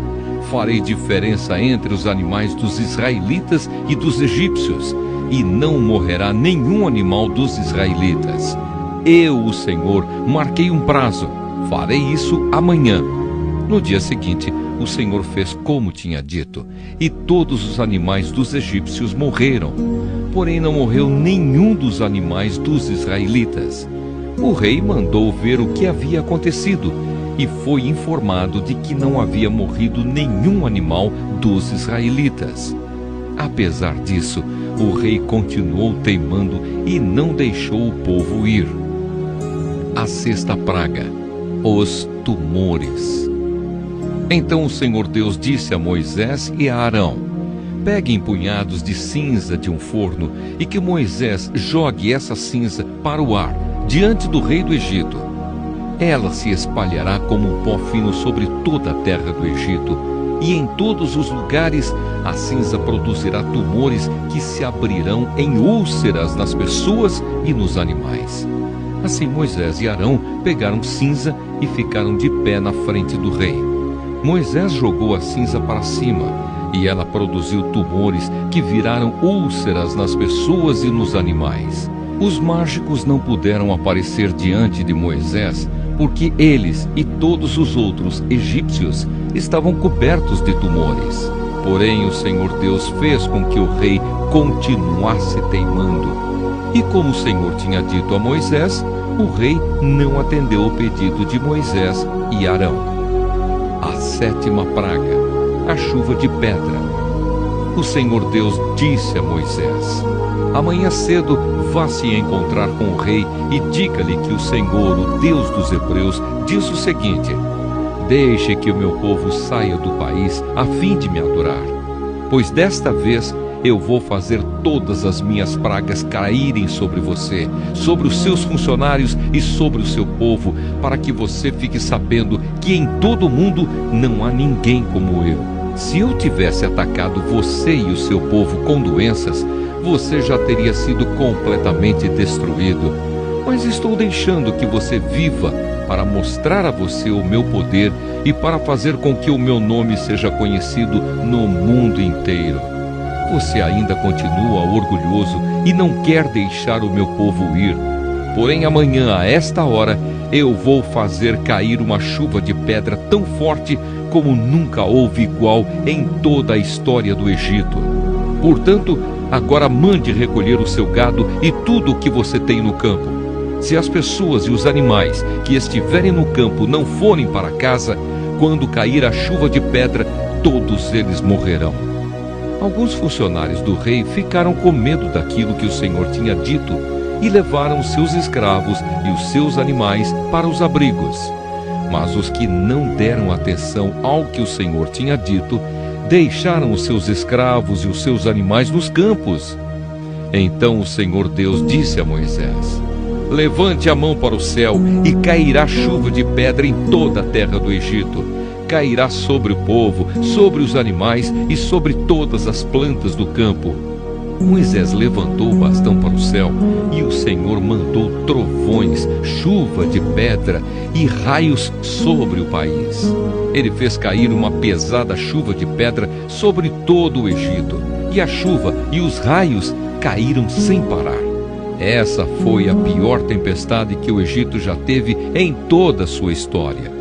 Farei diferença entre os animais dos israelitas e dos egípcios, e não morrerá nenhum animal dos israelitas. Eu, o Senhor, marquei um prazo. Farei isso amanhã. No dia seguinte, o Senhor fez como tinha dito, e todos os animais dos egípcios morreram. Porém, não morreu nenhum dos animais dos israelitas. O rei mandou ver o que havia acontecido, e foi informado de que não havia morrido nenhum animal dos israelitas. Apesar disso, o rei continuou teimando e não deixou o povo ir. A sexta praga: os tumores. Então o Senhor Deus disse a Moisés e a Arão: peguem punhados de cinza de um forno e que Moisés jogue essa cinza para o ar, diante do rei do Egito. Ela se espalhará como um pó fino sobre toda a terra do Egito, e em todos os lugares a cinza produzirá tumores que se abrirão em úlceras nas pessoas e nos animais. Assim Moisés e Arão pegaram cinza e ficaram de pé na frente do rei. Moisés jogou a cinza para cima, e ela produziu tumores que viraram úlceras nas pessoas e nos animais. Os mágicos não puderam aparecer diante de Moisés, porque eles e todos os outros egípcios estavam cobertos de tumores. Porém, o Senhor Deus fez com que o rei continuasse teimando. E como o Senhor tinha dito a Moisés, o rei não atendeu o pedido de Moisés e Arão. A sétima praga: a chuva de pedra. O Senhor Deus disse a Moisés: amanhã cedo vá se encontrar com o rei e diga-lhe que o Senhor, o Deus dos hebreus, diz o seguinte: deixe que o meu povo saia do país a fim de me adorar, pois desta vez eu vou fazer todas as minhas pragas caírem sobre você, sobre os seus funcionários e sobre o seu povo, para que você fique sabendo que em todo o mundo não há ninguém como eu. Se eu tivesse atacado você e o seu povo com doenças, você já teria sido completamente destruído. Mas estou deixando que você viva para mostrar a você o meu poder e para fazer com que o meu nome seja conhecido no mundo inteiro. Você ainda continua orgulhoso e não quer deixar o meu povo ir. Porém, amanhã, a esta hora, eu vou fazer cair uma chuva de pedra tão forte como nunca houve igual em toda a história do Egito. Portanto, agora mande recolher o seu gado e tudo o que você tem no campo. Se as pessoas e os animais que estiverem no campo não forem para casa, quando cair a chuva de pedra, todos eles morrerão. Alguns funcionários do rei ficaram com medo daquilo que o Senhor tinha dito e levaram seus escravos e os seus animais para os abrigos. Mas os que não deram atenção ao que o Senhor tinha dito, deixaram os seus escravos e os seus animais nos campos. Então o Senhor Deus disse a Moisés: levante a mão para o céu e cairá chuva de pedra em toda a terra do Egito. Cairá sobre o povo, sobre os animais e sobre todas as plantas do campo. Moisés levantou o bastão para o céu e o Senhor mandou trovões, chuva de pedra e raios sobre o país. Ele fez cair uma pesada chuva de pedra sobre todo o Egito, e a chuva e os raios caíram sem parar. Essa foi a pior tempestade que o Egito já teve em toda a sua história.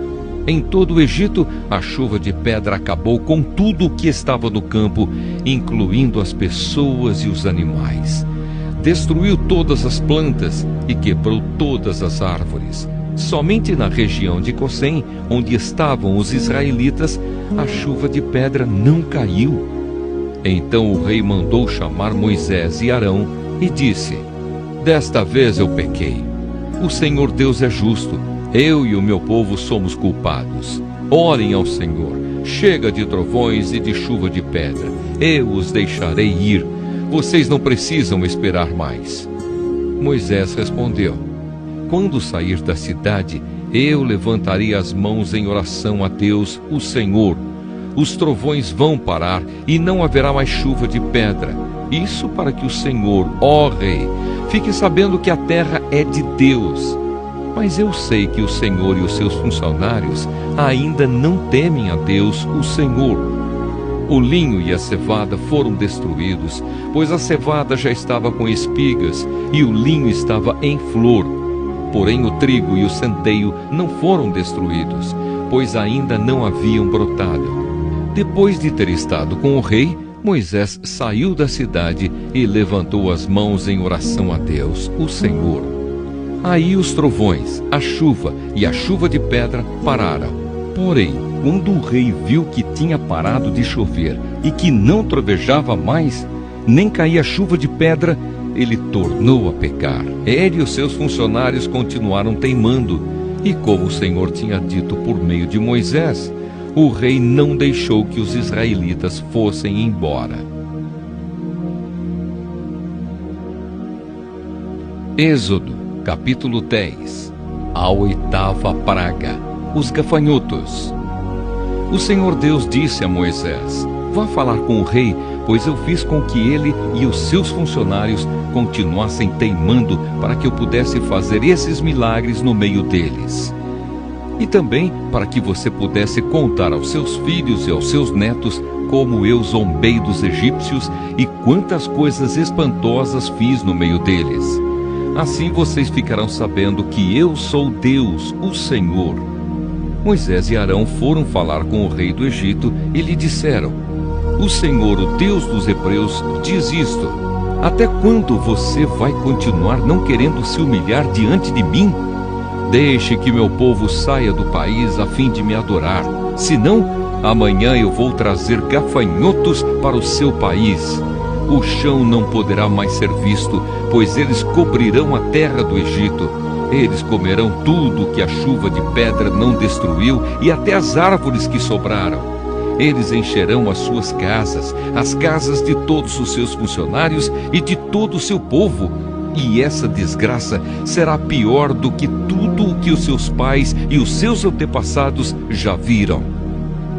Em todo o Egito, a chuva de pedra acabou com tudo o que estava no campo, incluindo as pessoas e os animais. Destruiu todas as plantas e quebrou todas as árvores. Somente na região de Gosen, onde estavam os israelitas, a chuva de pedra não caiu. Então o rei mandou chamar Moisés e Arão e disse: desta vez eu pequei. O Senhor Deus é justo. Eu e o meu povo somos culpados. Orem ao Senhor. Chega de trovões e de chuva de pedra. Eu os deixarei ir. Vocês não precisam esperar mais. Moisés respondeu: quando sair da cidade, eu levantarei as mãos em oração a Deus, o Senhor. os trovões vão parar e não haverá mais chuva de pedra. Isso para que o Senhor, ó Rei, fique sabendo que a terra é de Deus. Mas eu sei que o Senhor e os seus funcionários ainda não temem a Deus, o Senhor. O linho e a cevada foram destruídos, pois a cevada já estava com espigas e o linho estava em flor. Porém o trigo e o centeio não foram destruídos, pois ainda não haviam brotado. Depois de ter estado com o rei, Moisés saiu da cidade e levantou as mãos em oração a Deus, o Senhor. Aí os trovões, a chuva e a chuva de pedra pararam. Porém, quando o rei viu que tinha parado de chover e que não trovejava mais, nem caía chuva de pedra, ele tornou a pecar. Ele e os seus funcionários continuaram teimando, e como o Senhor tinha dito por meio de Moisés, o rei não deixou que os israelitas fossem embora. Êxodo, capítulo 10. A oitava praga, os gafanhotos. O Senhor Deus disse a Moisés: vá falar com o rei, pois eu fiz com que ele e os seus funcionários continuassem teimando para que eu pudesse fazer esses milagres no meio deles. E também para que você pudesse contar aos seus filhos e aos seus netos como eu zombei dos egípcios e quantas coisas espantosas fiz no meio deles. Assim vocês ficarão sabendo que eu sou Deus, o Senhor. Moisés e Arão foram falar com o rei do Egito e lhe disseram: o Senhor, o Deus dos hebreus, diz isto: até quando você vai continuar não querendo se humilhar diante de mim? Deixe que meu povo saia do país a fim de me adorar. Senão, amanhã eu vou trazer gafanhotos para o seu país. O chão não poderá mais ser visto, pois eles cobrirão a terra do Egito. Eles comerão tudo que a chuva de pedra não destruiu e até as árvores que sobraram. Eles encherão as suas casas, as casas de todos os seus funcionários e de todo o seu povo. E essa desgraça será pior do que tudo o que os seus pais e os seus antepassados já viram.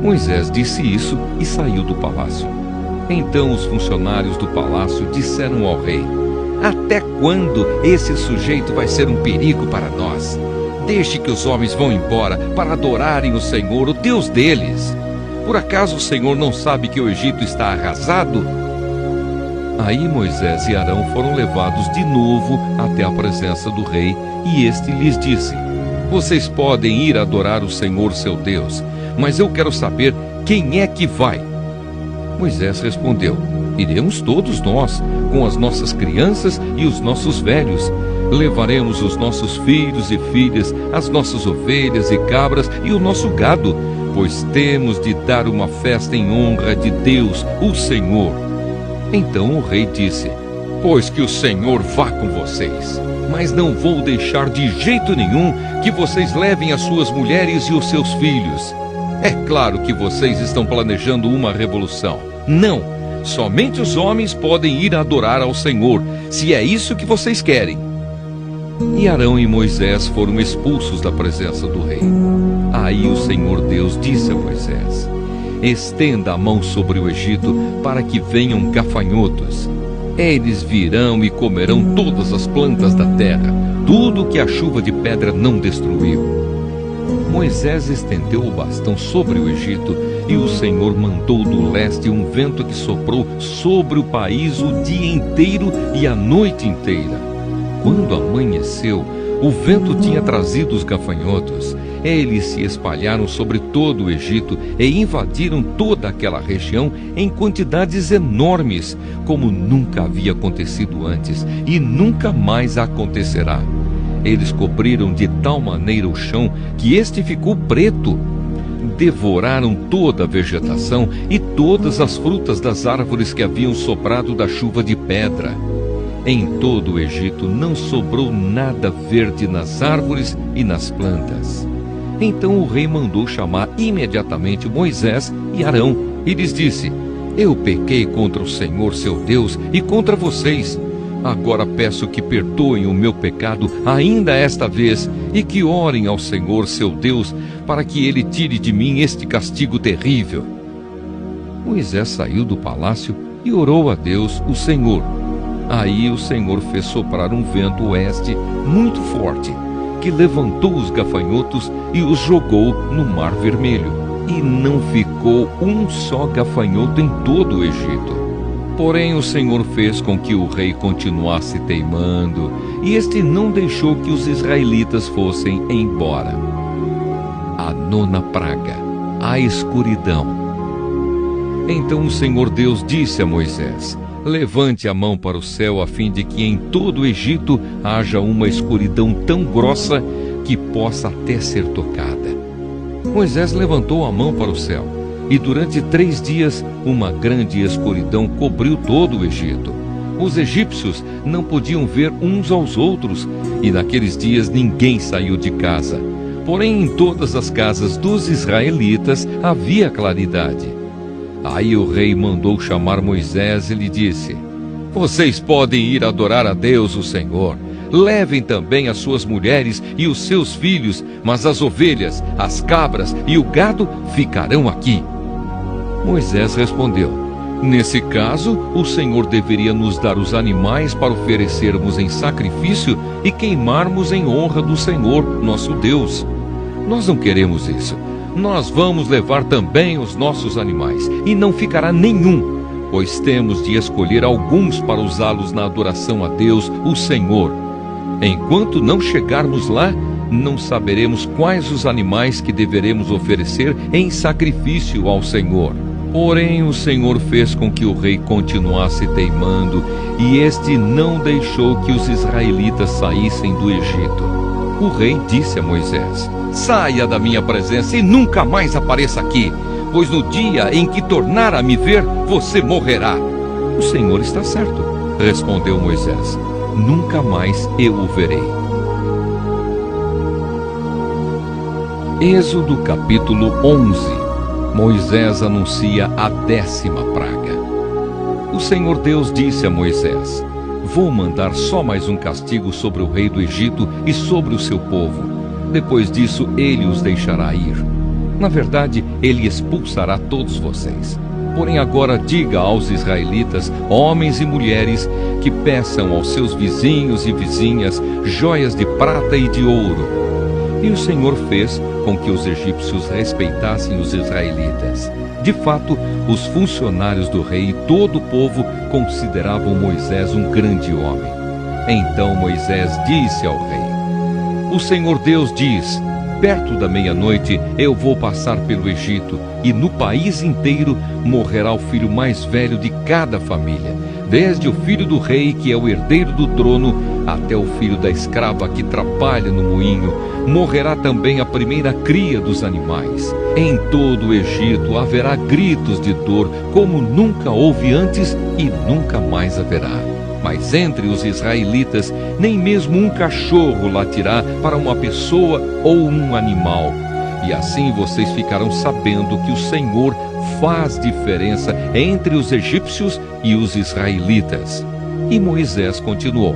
Moisés disse isso e saiu do palácio. Então os funcionários do palácio disseram ao rei: até quando esse sujeito vai ser um perigo para nós? Deixe que os homens vão embora para adorarem o Senhor, o Deus deles. Por acaso o Senhor não sabe que o Egito está arrasado? Aí Moisés e Arão foram levados de novo até a presença do rei, e este lhes disse: vocês podem ir adorar o Senhor seu Deus, mas eu quero saber quem é que vai. Moisés respondeu: iremos todos nós, com as nossas crianças e os nossos velhos. Levaremos os nossos filhos e filhas, as nossas ovelhas e cabras e o nosso gado, pois temos de dar uma festa em honra de Deus, o Senhor. Então o rei disse: pois que o Senhor vá com vocês, mas não vou deixar de jeito nenhum que vocês levem as suas mulheres e os seus filhos. É claro que vocês estão planejando uma revolução. Não, somente os homens podem ir adorar ao Senhor, se é isso que vocês querem. E Arão e Moisés foram expulsos da presença do rei. Aí o Senhor Deus disse a Moisés: estenda a mão sobre o Egito para que venham gafanhotos. Eles virão e comerão todas as plantas da terra, tudo que a chuva de pedra não destruiu. Moisés estendeu o bastão sobre o Egito, e o Senhor mandou do leste um vento que soprou sobre o país o dia inteiro e a noite inteira. Quando amanheceu, o vento tinha trazido os gafanhotos. Eles se espalharam sobre todo o Egito e invadiram toda aquela região em quantidades enormes, como nunca havia acontecido antes e nunca mais acontecerá. Eles cobriram de tal maneira o chão que este ficou preto. Devoraram toda a vegetação e todas as frutas das árvores que haviam sobrado da chuva de pedra. Em todo o Egito não sobrou nada verde nas árvores e nas plantas. Então o rei mandou chamar imediatamente Moisés e Arão e lhes disse: eu pequei contra o Senhor seu Deus e contra vocês. Agora peço que perdoem o meu pecado ainda esta vez e que orem ao Senhor seu Deus para que ele tire de mim este castigo terrível. Moisés saiu do palácio e orou a Deus, o Senhor. Aí o Senhor fez soprar um vento oeste muito forte, que levantou os gafanhotos e os jogou no Mar Vermelho. E não ficou um só gafanhoto em todo o Egito. Porém o Senhor fez com que o rei continuasse teimando, e este não deixou que os israelitas fossem embora. A nona praga, a escuridão. Então o Senhor Deus disse a Moisés: levante a mão para o céu, a fim de que em todo o Egito haja uma escuridão tão grossa que possa até ser tocada. Moisés levantou a mão para o céu, e durante 3 dias uma grande escuridão cobriu todo o Egito. Os egípcios não podiam ver uns aos outros, e naqueles dias ninguém saiu de casa. Porém, em todas as casas dos israelitas havia claridade. Aí o rei mandou chamar Moisés e lhe disse: vocês podem ir adorar a Deus, o Senhor. Levem também as suas mulheres e os seus filhos, mas as ovelhas, as cabras e o gado ficarão aqui. Moisés respondeu: nesse caso, o Senhor deveria nos dar os animais para oferecermos em sacrifício e queimarmos em honra do Senhor, nosso Deus. Nós não queremos isso. Nós vamos levar também os nossos animais, e não ficará nenhum, pois temos de escolher alguns para usá-los na adoração a Deus, o Senhor. Enquanto não chegarmos lá, não saberemos quais os animais que deveremos oferecer em sacrifício ao Senhor. Porém, o Senhor fez com que o rei continuasse teimando, e este não deixou que os israelitas saíssem do Egito. O rei disse a Moisés: saia da minha presença e nunca mais apareça aqui, pois no dia em que tornar a me ver, você morrerá. O Senhor está certo, respondeu Moisés. Nunca mais eu o verei. Êxodo capítulo 11. Moisés anuncia a 10ª praga. O Senhor Deus disse a Moisés: vou mandar só mais um castigo sobre o rei do Egito e sobre o seu povo. Depois disso ele os deixará ir. Na verdade, ele expulsará todos vocês. Porém agora diga aos israelitas, homens e mulheres, que peçam aos seus vizinhos e vizinhas joias de prata e de ouro. E o Senhor fez com que os egípcios respeitassem os israelitas. De fato, os funcionários do rei e todo o povo consideravam Moisés um grande homem. Então Moisés disse ao rei: o Senhor Deus diz: perto da meia-noite eu vou passar pelo Egito, e no país inteiro morrerá o filho mais velho de cada família, desde o filho do rei, que é o herdeiro do trono, até o filho da escrava que trabalha no moinho. Morrerá também a primeira cria dos animais. Em todo o Egito haverá gritos de dor, como nunca houve antes e nunca mais haverá. Mas entre os israelitas, nem mesmo um cachorro latirá para uma pessoa ou um animal. E assim vocês ficarão sabendo que o Senhor faz diferença entre os egípcios e os israelitas. E Moisés continuou: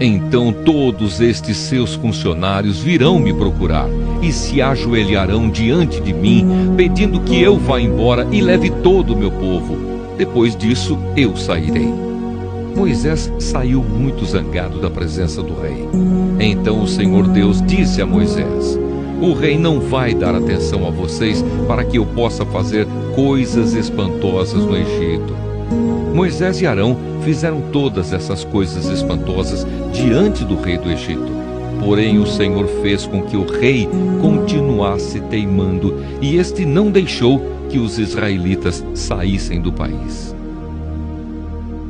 então todos estes seus funcionários virão me procurar e se ajoelharão diante de mim, pedindo que eu vá embora e leve todo o meu povo. Depois disso eu sairei. Moisés saiu muito zangado da presença do rei. Então o Senhor Deus disse a Moisés: o rei não vai dar atenção a vocês para que eu possa fazer coisas espantosas no Egito. Moisés e Arão fizeram todas essas coisas espantosas diante do rei do Egito. Porém o Senhor fez com que o rei continuasse teimando, e este não deixou que os israelitas saíssem do país.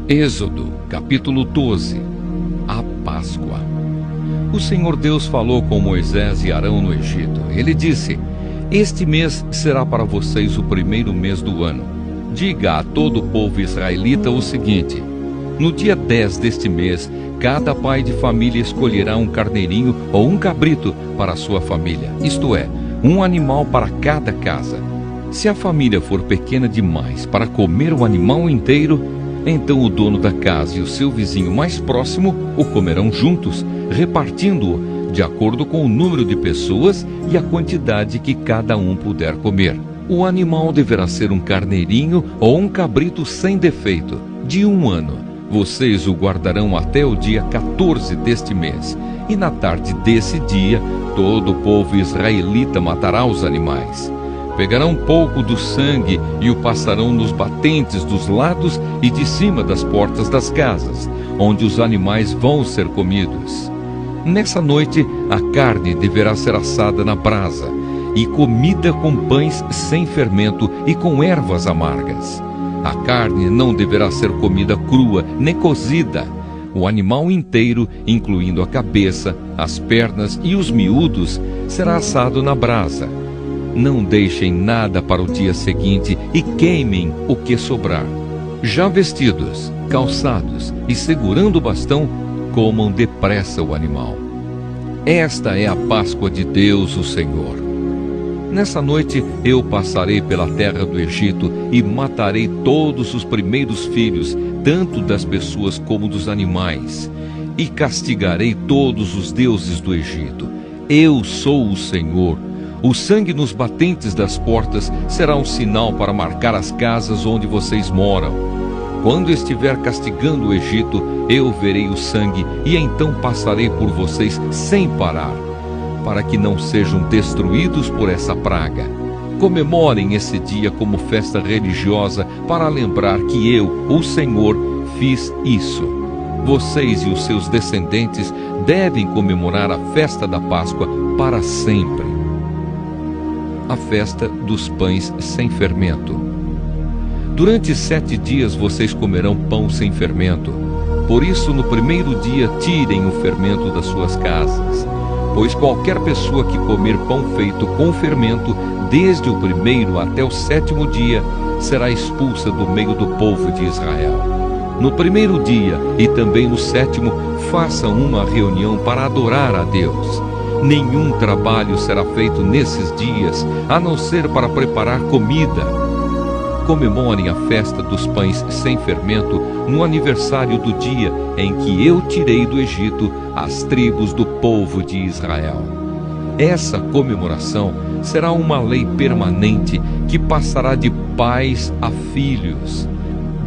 Êxodo, capítulo 12. A Páscoa. O Senhor Deus falou com Moisés e Arão no Egito. Ele disse: este mês será para vocês o primeiro mês do ano. Diga a todo o povo israelita o seguinte: no dia 10 deste mês, cada pai de família escolherá um carneirinho ou um cabrito para a sua família, isto é, um animal para cada casa. Se a família for pequena demais para comer o animal inteiro, então o dono da casa e o seu vizinho mais próximo o comerão juntos, repartindo-o de acordo com o número de pessoas e a quantidade que cada um puder comer. O animal deverá ser um carneirinho ou um cabrito sem defeito, de 1 ano. Vocês o guardarão até o dia 14 deste mês. E na tarde desse dia, todo o povo israelita matará os animais. Pegarão um pouco do sangue e o passarão nos batentes dos lados e de cima das portas das casas, onde os animais vão ser comidos. Nessa noite, a carne deverá ser assada na brasa e comida com pães sem fermento e com ervas amargas. A carne não deverá ser comida crua nem cozida. O animal inteiro, incluindo a cabeça, as pernas e os miúdos, será assado na brasa. Não deixem nada para o dia seguinte e queimem o que sobrar. Já vestidos, calçados e segurando o bastão, comam depressa o animal. Esta é a Páscoa de Deus, o Senhor. Nessa noite eu passarei pela terra do Egito e matarei todos os primeiros filhos, tanto das pessoas como dos animais, e castigarei todos os deuses do Egito. Eu sou o Senhor. O sangue nos batentes das portas será um sinal para marcar as casas onde vocês moram. Quando estiver castigando o Egito, eu verei o sangue e então passarei por vocês sem parar, para que não sejam destruídos por essa praga. Comemorem esse dia como festa religiosa para lembrar que eu, o Senhor, fiz isso. Vocês e os seus descendentes devem comemorar a festa da Páscoa para sempre. A festa dos pães sem fermento. Durante 7 dias vocês comerão pão sem fermento. Por isso, no primeiro dia, tirem o fermento das suas casas. Pois qualquer pessoa que comer pão feito com fermento, desde o primeiro até o 7º dia, será expulsa do meio do povo de Israel. No primeiro dia e também no 7º, façam uma reunião para adorar a Deus. Nenhum trabalho será feito nesses dias, a não ser para preparar comida. Comemorem a festa dos pães sem fermento no aniversário do dia em que eu tirei do Egito as tribos do povo de Israel. Essa comemoração será uma lei permanente que passará de pais a filhos.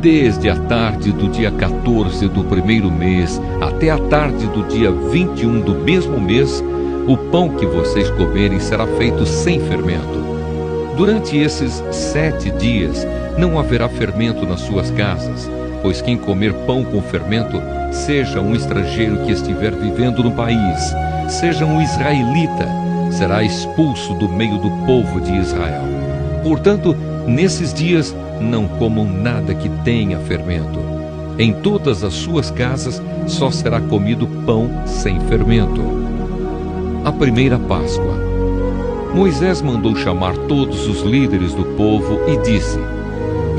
Desde a tarde do dia 14 do primeiro mês até a tarde do dia 21 do mesmo mês, o pão que vocês comerem será feito sem fermento. Durante esses 7 dias não haverá fermento nas suas casas, pois quem comer pão com fermento, seja um estrangeiro que estiver vivendo no país, seja um israelita, será expulso do meio do povo de Israel. Portanto, nesses dias não comam nada que tenha fermento. Em todas as suas casas só será comido pão sem fermento. A primeira Páscoa. Moisés mandou chamar todos os líderes do povo e disse: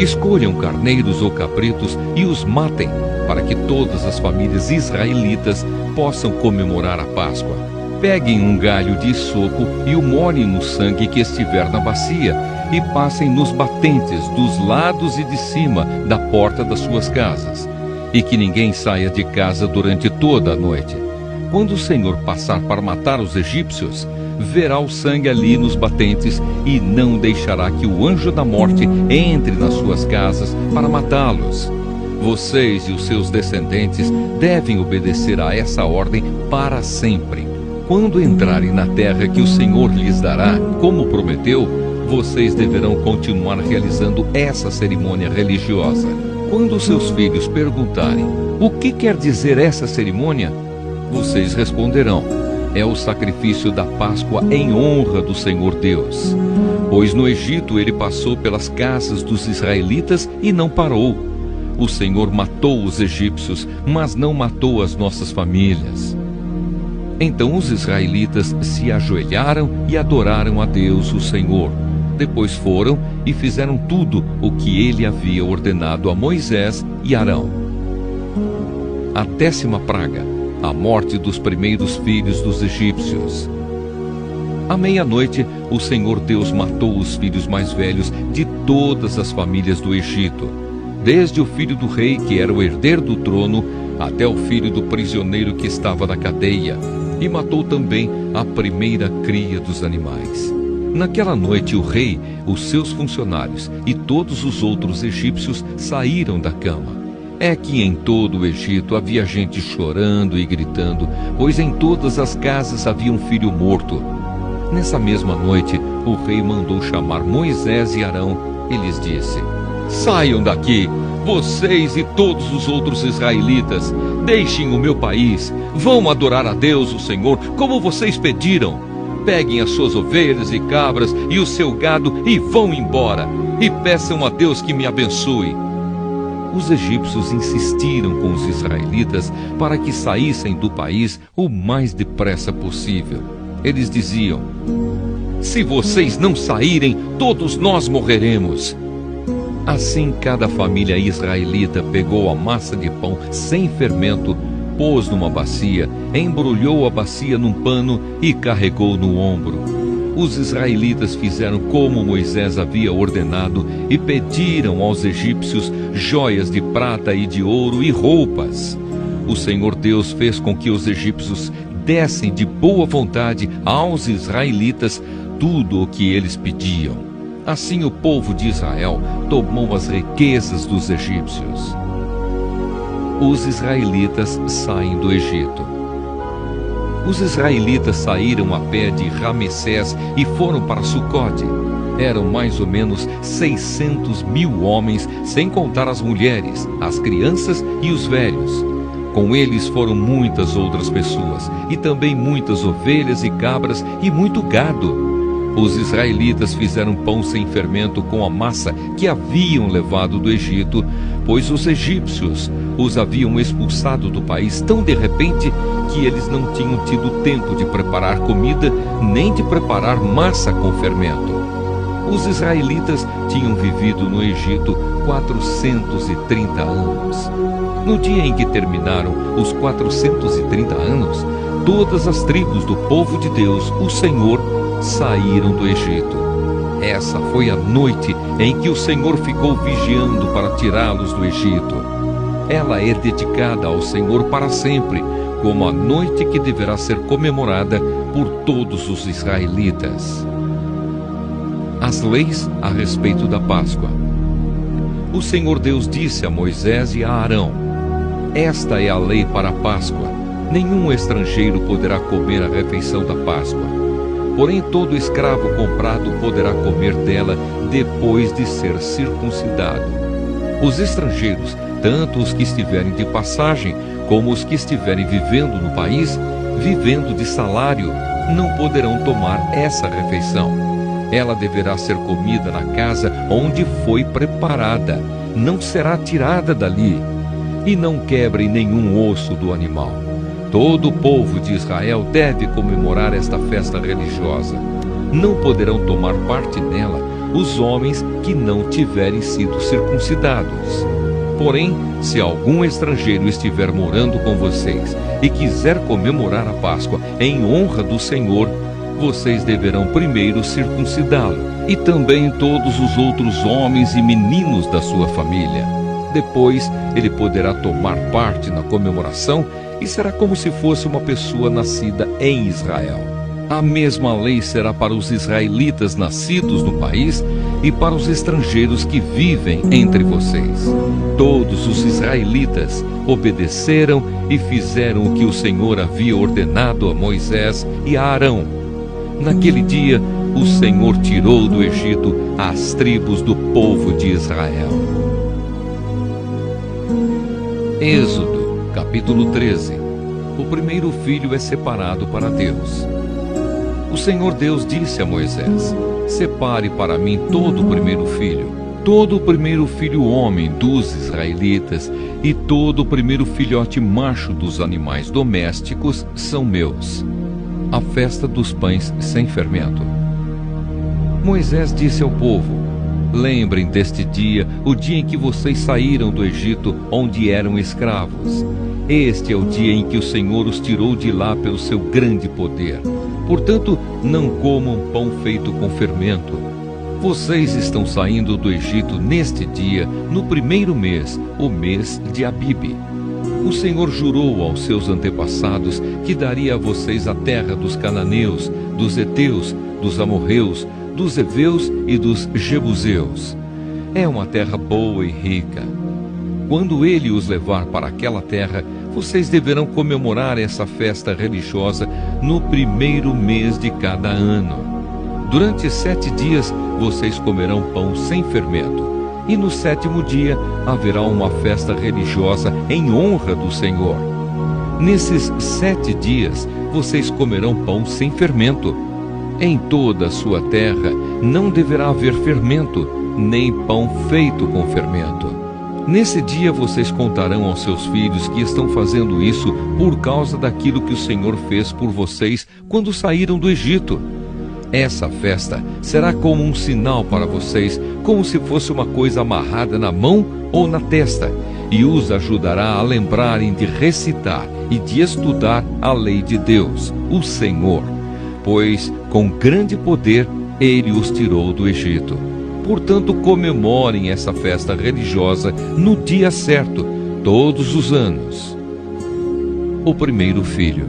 escolham carneiros ou cabritos e os matem, para que todas as famílias israelitas possam comemorar a Páscoa. Peguem um galho de hisopo e o molhem no sangue que estiver na bacia, e passem nos batentes dos lados e de cima da porta das suas casas, e que ninguém saia de casa durante toda a noite. Quando o Senhor passar para matar os egípcios, verá o sangue ali nos batentes e não deixará que o anjo da morte entre nas suas casas para matá-los. Vocês e os seus descendentes devem obedecer a essa ordem para sempre. Quando entrarem na terra que o Senhor lhes dará, como prometeu, vocês deverão continuar realizando essa cerimônia religiosa. Quando seus filhos perguntarem: o que quer dizer essa cerimônia? Vocês responderão: é o sacrifício da Páscoa em honra do Senhor Deus. Pois no Egito ele passou pelas casas dos israelitas e não parou. O Senhor matou os egípcios, mas não matou as nossas famílias. Então os israelitas se ajoelharam e adoraram a Deus, o Senhor. Depois foram e fizeram tudo o que ele havia ordenado a Moisés e Arão. A 10ª praga, a morte dos primeiros filhos dos egípcios. À meia-noite, o Senhor Deus matou os filhos mais velhos de todas as famílias do Egito, desde o filho do rei, que era o herdeiro do trono, até o filho do prisioneiro que estava na cadeia, e matou também a primeira cria dos animais. Naquela noite o rei, os seus funcionários e todos os outros egípcios saíram da cama. É que em todo o Egito havia gente chorando e gritando, pois em todas as casas havia um filho morto. Nessa mesma noite, o rei mandou chamar Moisés e Arão e lhes disse: Saiam daqui, vocês e todos os outros israelitas, deixem o meu país, vão adorar a Deus, o Senhor, como vocês pediram. Peguem as suas ovelhas e cabras e o seu gado e vão embora, e peçam a Deus que me abençoe. Os egípcios insistiram com os israelitas para que saíssem do país o mais depressa possível. Eles diziam: Se vocês não saírem, todos nós morreremos. Assim, cada família israelita pegou a massa de pão sem fermento, pôs numa bacia, embrulhou a bacia num pano e carregou no ombro. Os israelitas fizeram como Moisés havia ordenado e pediram aos egípcios joias de prata e de ouro e roupas. O Senhor Deus fez com que os egípcios dessem de boa vontade aos israelitas tudo o que eles pediam. Assim o povo de Israel tomou as riquezas dos egípcios. Os israelitas saem do Egito. Os israelitas saíram a pé de Ramessés e foram para Sucote. Eram mais ou menos 600.000 homens, sem contar as mulheres, as crianças e os velhos. Com eles foram muitas outras pessoas, e também muitas ovelhas e cabras e muito gado. Os israelitas fizeram pão sem fermento com a massa que haviam levado do Egito, pois os egípcios os haviam expulsado do país tão de repente que eles não tinham tido tempo de preparar comida, nem de preparar massa com fermento. Os israelitas tinham vivido no Egito 430 anos. No dia em que terminaram os 430 anos, todas as tribos do povo de Deus, o Senhor, saíram do Egito. Essa foi a noite em que o Senhor ficou vigiando para tirá-los do Egito. Ela é dedicada ao Senhor para sempre, como a noite que deverá ser comemorada por todos os israelitas. As leis a respeito da Páscoa. O Senhor Deus disse a Moisés e a Arão: Esta é a lei para a Páscoa. Nenhum estrangeiro poderá comer a refeição da Páscoa. Porém, todo escravo comprado poderá comer dela depois de ser circuncidado. Os estrangeiros, tanto os que estiverem de passagem como os que estiverem vivendo no país, vivendo de salário, não poderão tomar essa refeição. Ela deverá ser comida na casa onde foi preparada, não será tirada dali. E não quebrem nenhum osso do animal. Todo o povo de Israel deve comemorar esta festa religiosa. Não poderão tomar parte nela os homens que não tiverem sido circuncidados. Porém, se algum estrangeiro estiver morando com vocês e quiser comemorar a Páscoa em honra do Senhor, vocês deverão primeiro circuncidá-lo, e também todos os outros homens e meninos da sua família. Depois, ele poderá tomar parte na comemoração e será como se fosse uma pessoa nascida em Israel. A mesma lei será para os israelitas nascidos no país e para os estrangeiros que vivem entre vocês. Todos os israelitas obedeceram e fizeram o que o Senhor havia ordenado a Moisés e a Arão. Naquele dia, o Senhor tirou do Egito as tribos do povo de Israel. Êxodo, capítulo 13. O primeiro filho é separado para Deus. O Senhor Deus disse a Moisés: Separe para mim todo o primeiro filho, todo o primeiro filho homem dos israelitas e todo o primeiro filhote macho dos animais domésticos são meus. A festa dos pães sem fermento. Moisés disse ao povo: Lembrem deste dia, o dia em que vocês saíram do Egito, onde eram escravos. Este é o dia em que o Senhor os tirou de lá pelo seu grande poder. Portanto, não comam pão feito com fermento. Vocês estão saindo do Egito neste dia, no primeiro mês, o mês de Abibe. O Senhor jurou aos seus antepassados que daria a vocês a terra dos cananeus, dos heteus, dos amorreus, dos heveus e dos jebuseus. É uma terra boa e rica. Quando ele os levar para aquela terra, vocês deverão comemorar essa festa religiosa no primeiro mês de cada ano. Durante 7 dias vocês comerão pão sem fermento, e no 7º dia haverá uma festa religiosa em honra do Senhor. Nesses 7 dias vocês comerão pão sem fermento. Em toda a sua terra não deverá haver fermento, nem pão feito com fermento. Nesse dia vocês contarão aos seus filhos que estão fazendo isso por causa daquilo que o Senhor fez por vocês quando saíram do Egito. Essa festa será como um sinal para vocês, como se fosse uma coisa amarrada na mão ou na testa, e os ajudará a lembrarem de recitar e de estudar a lei de Deus, o Senhor, pois com grande poder ele os tirou do Egito. Portanto, comemorem essa festa religiosa no dia certo, todos os anos. O primeiro filho.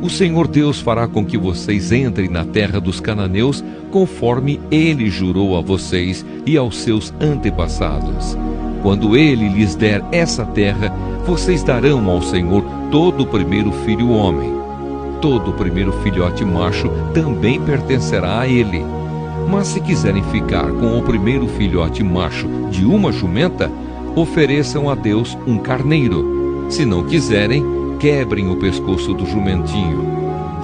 O Senhor Deus fará com que vocês entrem na terra dos cananeus, conforme ele jurou a vocês e aos seus antepassados. Quando ele lhes der essa terra, vocês darão ao Senhor todo o primeiro filho homem. Todo o primeiro filhote macho também pertencerá a ele. Mas se quiserem ficar com o primeiro filhote macho de uma jumenta, ofereçam a Deus um carneiro. Se não quiserem, quebrem o pescoço do jumentinho.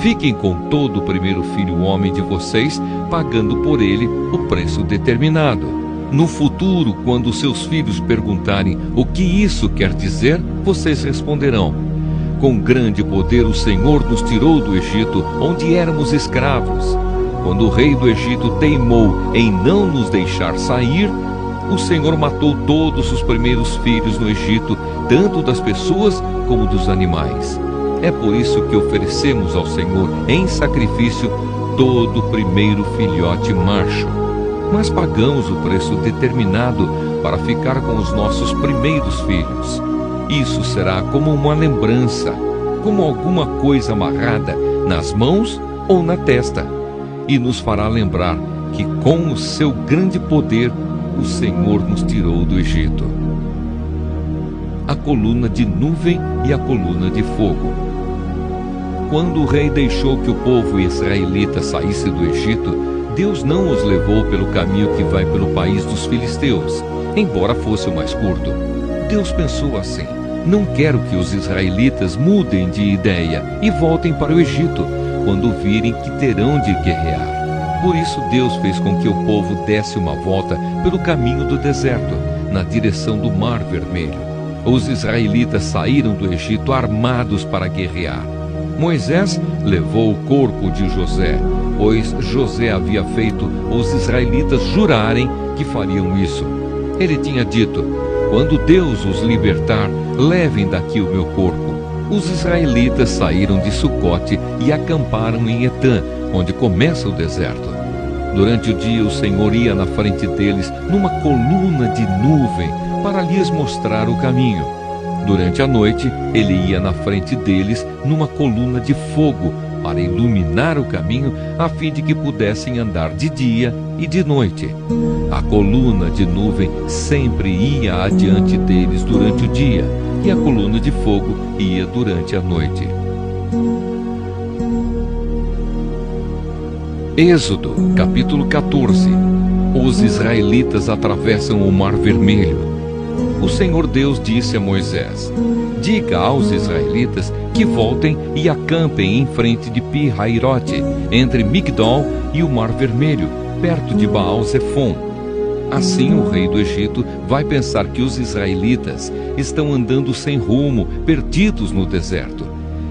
Fiquem com todo o primeiro filho homem de vocês, pagando por ele o preço determinado. No futuro, quando seus filhos perguntarem o que isso quer dizer, vocês responderão: com grande poder o Senhor nos tirou do Egito, onde éramos escravos. Quando o rei do Egito teimou em não nos deixar sair, o Senhor matou todos os primeiros filhos no Egito, tanto das pessoas como dos animais. É por isso que oferecemos ao Senhor em sacrifício todo o primeiro filhote macho. Mas pagamos o preço determinado para ficar com os nossos primeiros filhos. Isso será como uma lembrança, como alguma coisa amarrada nas mãos ou na testa, e nos fará lembrar que com o seu grande poder o Senhor nos tirou do Egito. A coluna de nuvem e a coluna de fogo. Quando o rei deixou que o povo israelita saísse do Egito, Deus não os levou pelo caminho que vai pelo país dos filisteus, embora fosse o mais curto. Deus pensou assim: não quero que os israelitas mudem de ideia e voltem para o Egito, quando virem que terão de guerrear. Por isso Deus fez com que o povo desse uma volta pelo caminho do deserto, na direção do Mar Vermelho. Os israelitas saíram do Egito armados para guerrear. Moisés levou o corpo de José, pois José havia feito os israelitas jurarem que fariam isso. Ele tinha dito: quando Deus os libertar, levem daqui o meu corpo. Os israelitas saíram de Sucote e acamparam em Etã, onde começa o deserto. Durante o dia o Senhor ia na frente deles numa coluna de nuvem para lhes mostrar o caminho. Durante a noite ele ia na frente deles numa coluna de fogo para iluminar o caminho, a fim de que pudessem andar de dia e de noite. A coluna de nuvem sempre ia adiante deles durante o dia, e a coluna de fogo ia durante a noite. Êxodo, capítulo 14. Os israelitas atravessam o Mar Vermelho. O Senhor Deus disse a Moisés: diga aos israelitas que voltem e acampem em frente de Pi-Hairote, entre Migdol e o Mar Vermelho, perto de Baal-Zefon. Assim o rei do Egito vai pensar que os israelitas estão andando sem rumo, perdidos no deserto.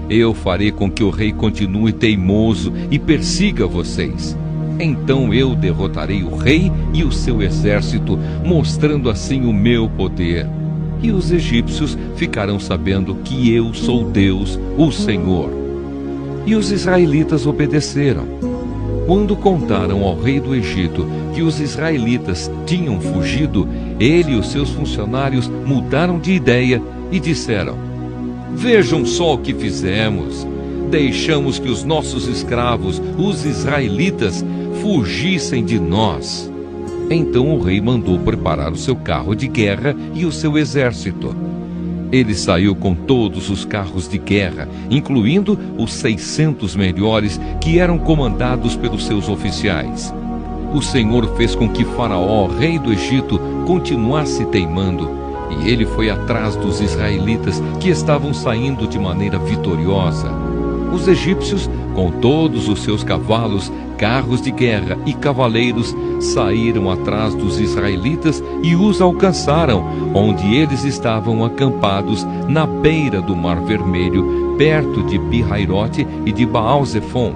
Eu farei com que o rei continue teimoso e persiga vocês. Então eu derrotarei o rei e o seu exército, mostrando assim o meu poder. E os egípcios ficarão sabendo que eu sou Deus, o Senhor. E os israelitas obedeceram. Quando contaram ao rei do Egito que os israelitas tinham fugido, ele e os seus funcionários mudaram de ideia e disseram: vejam só o que fizemos. deixamos que os nossos escravos, os israelitas, fugissem de nós. Então o rei mandou preparar o seu carro de guerra e o seu exército. Ele saiu com todos os carros de guerra, incluindo os 600 melhores, que eram comandados pelos seus oficiais. O Senhor fez com que Faraó, rei do Egito, continuasse teimando, e ele foi atrás dos israelitas que estavam saindo de maneira vitoriosa. Os egípcios, com todos os seus cavalos, carros de guerra e cavaleiros, saíram atrás dos israelitas e os alcançaram, onde eles estavam acampados na beira do Mar Vermelho, perto de Pi-Hairote e de Baal-Zefon.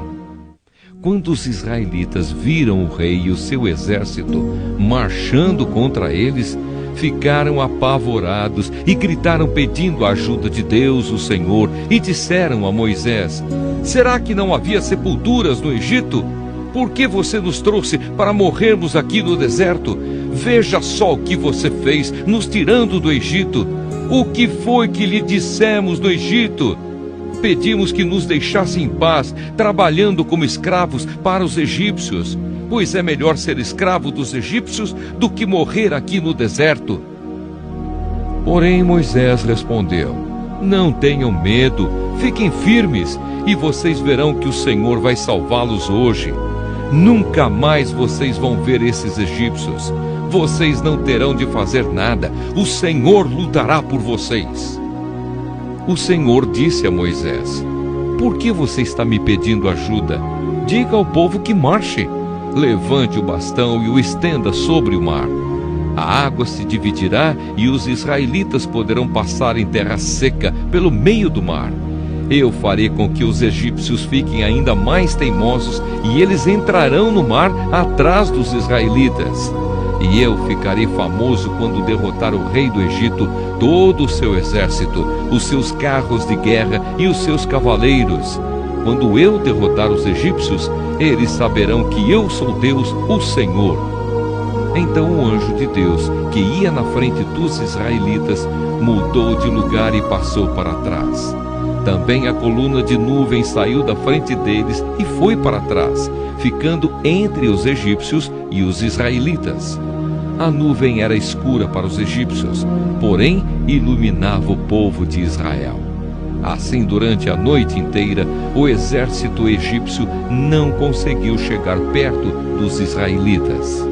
Quando os israelitas viram o rei e o seu exército marchando contra eles, ficaram apavorados e gritaram pedindo a ajuda de Deus, o Senhor, e disseram a Moisés: será que não havia sepulturas no Egito? Por que você nos trouxe para morrermos aqui no deserto? Veja só o que você fez, nos tirando do Egito. O que foi que lhe dissemos no Egito? Pedimos que nos deixasse em paz, trabalhando como escravos para os egípcios, pois é melhor ser escravo dos egípcios do que morrer aqui no deserto. Porém Moisés respondeu: não tenham medo, fiquem firmes, e vocês verão que o Senhor vai salvá-los hoje. Nunca mais vocês vão ver esses egípcios. Vocês não terão de fazer nada, o Senhor lutará por vocês. O Senhor disse a Moisés: por que você está me pedindo ajuda? Diga ao povo que marche. Levante o bastão e o estenda sobre o mar. A água se dividirá e os israelitas poderão passar em terra seca pelo meio do mar. Eu farei com que os egípcios fiquem ainda mais teimosos e eles entrarão no mar atrás dos israelitas. E eu ficarei famoso quando derrotar o rei do Egito, todo o seu exército, os seus carros de guerra e os seus cavaleiros. Quando eu derrotar os egípcios, eles saberão que eu sou Deus, o Senhor. Então o anjo de Deus, que ia na frente dos israelitas, mudou de lugar e passou para trás. Também a coluna de nuvem saiu da frente deles e foi para trás, ficando entre os egípcios e os israelitas. A nuvem era escura para os egípcios, porém iluminava o povo de Israel. Assim, durante a noite inteira, o exército egípcio não conseguiu chegar perto dos israelitas.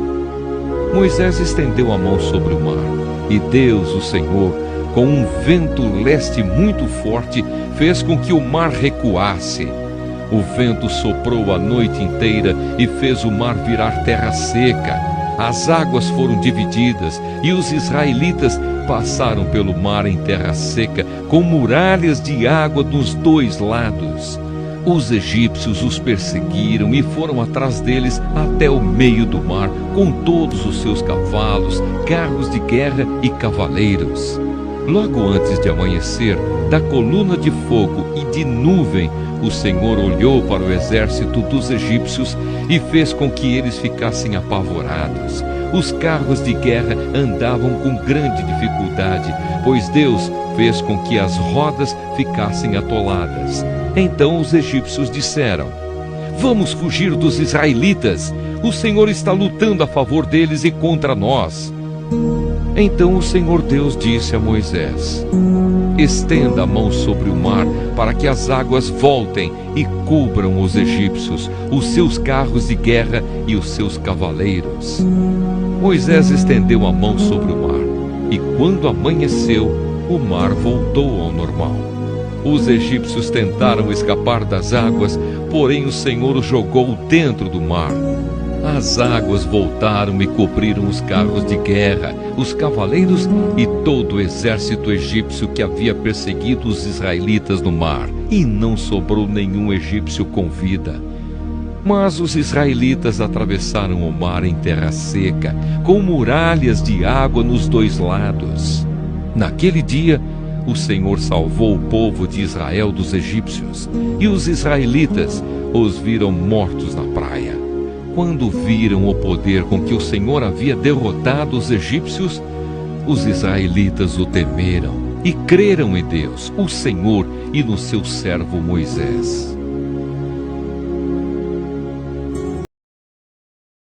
Moisés estendeu a mão sobre o mar, e Deus, o Senhor, com um vento leste muito forte, fez com que o mar recuasse. O vento soprou a noite inteira e fez o mar virar terra seca. As águas foram divididas e os israelitas passaram pelo mar em terra seca, com muralhas de água dos dois lados. Os egípcios os perseguiram e foram atrás deles até o meio do mar, com todos os seus cavalos, carros de guerra e cavaleiros. Logo antes de amanhecer, da coluna de fogo e de nuvem, o Senhor olhou para o exército dos egípcios e fez com que eles ficassem apavorados. Os carros de guerra andavam com grande dificuldade, pois Deus fez com que as rodas ficassem atoladas. Então os egípcios disseram: vamos fugir dos israelitas. O Senhor está lutando a favor deles e contra nós. Então o Senhor Deus disse a Moisés: estenda a mão sobre o mar, para que as águas voltem e cubram os egípcios, os seus carros de guerra e os seus cavaleiros. Moisés estendeu a mão sobre o mar, e quando amanheceu, o mar voltou ao normal. Os egípcios tentaram escapar das águas, porém o Senhor os jogou dentro do mar. As águas voltaram e cobriram os carros de guerra, os cavaleiros e todo o exército egípcio que havia perseguido os israelitas no mar, e não sobrou nenhum egípcio com vida. Mas os israelitas atravessaram o mar em terra seca, com muralhas de água nos dois lados. Naquele dia, o Senhor salvou o povo de Israel dos egípcios, e os israelitas os viram mortos na praia. Quando viram o poder com que o Senhor havia derrotado os egípcios, os israelitas o temeram e creram em Deus, o Senhor, e no seu servo Moisés.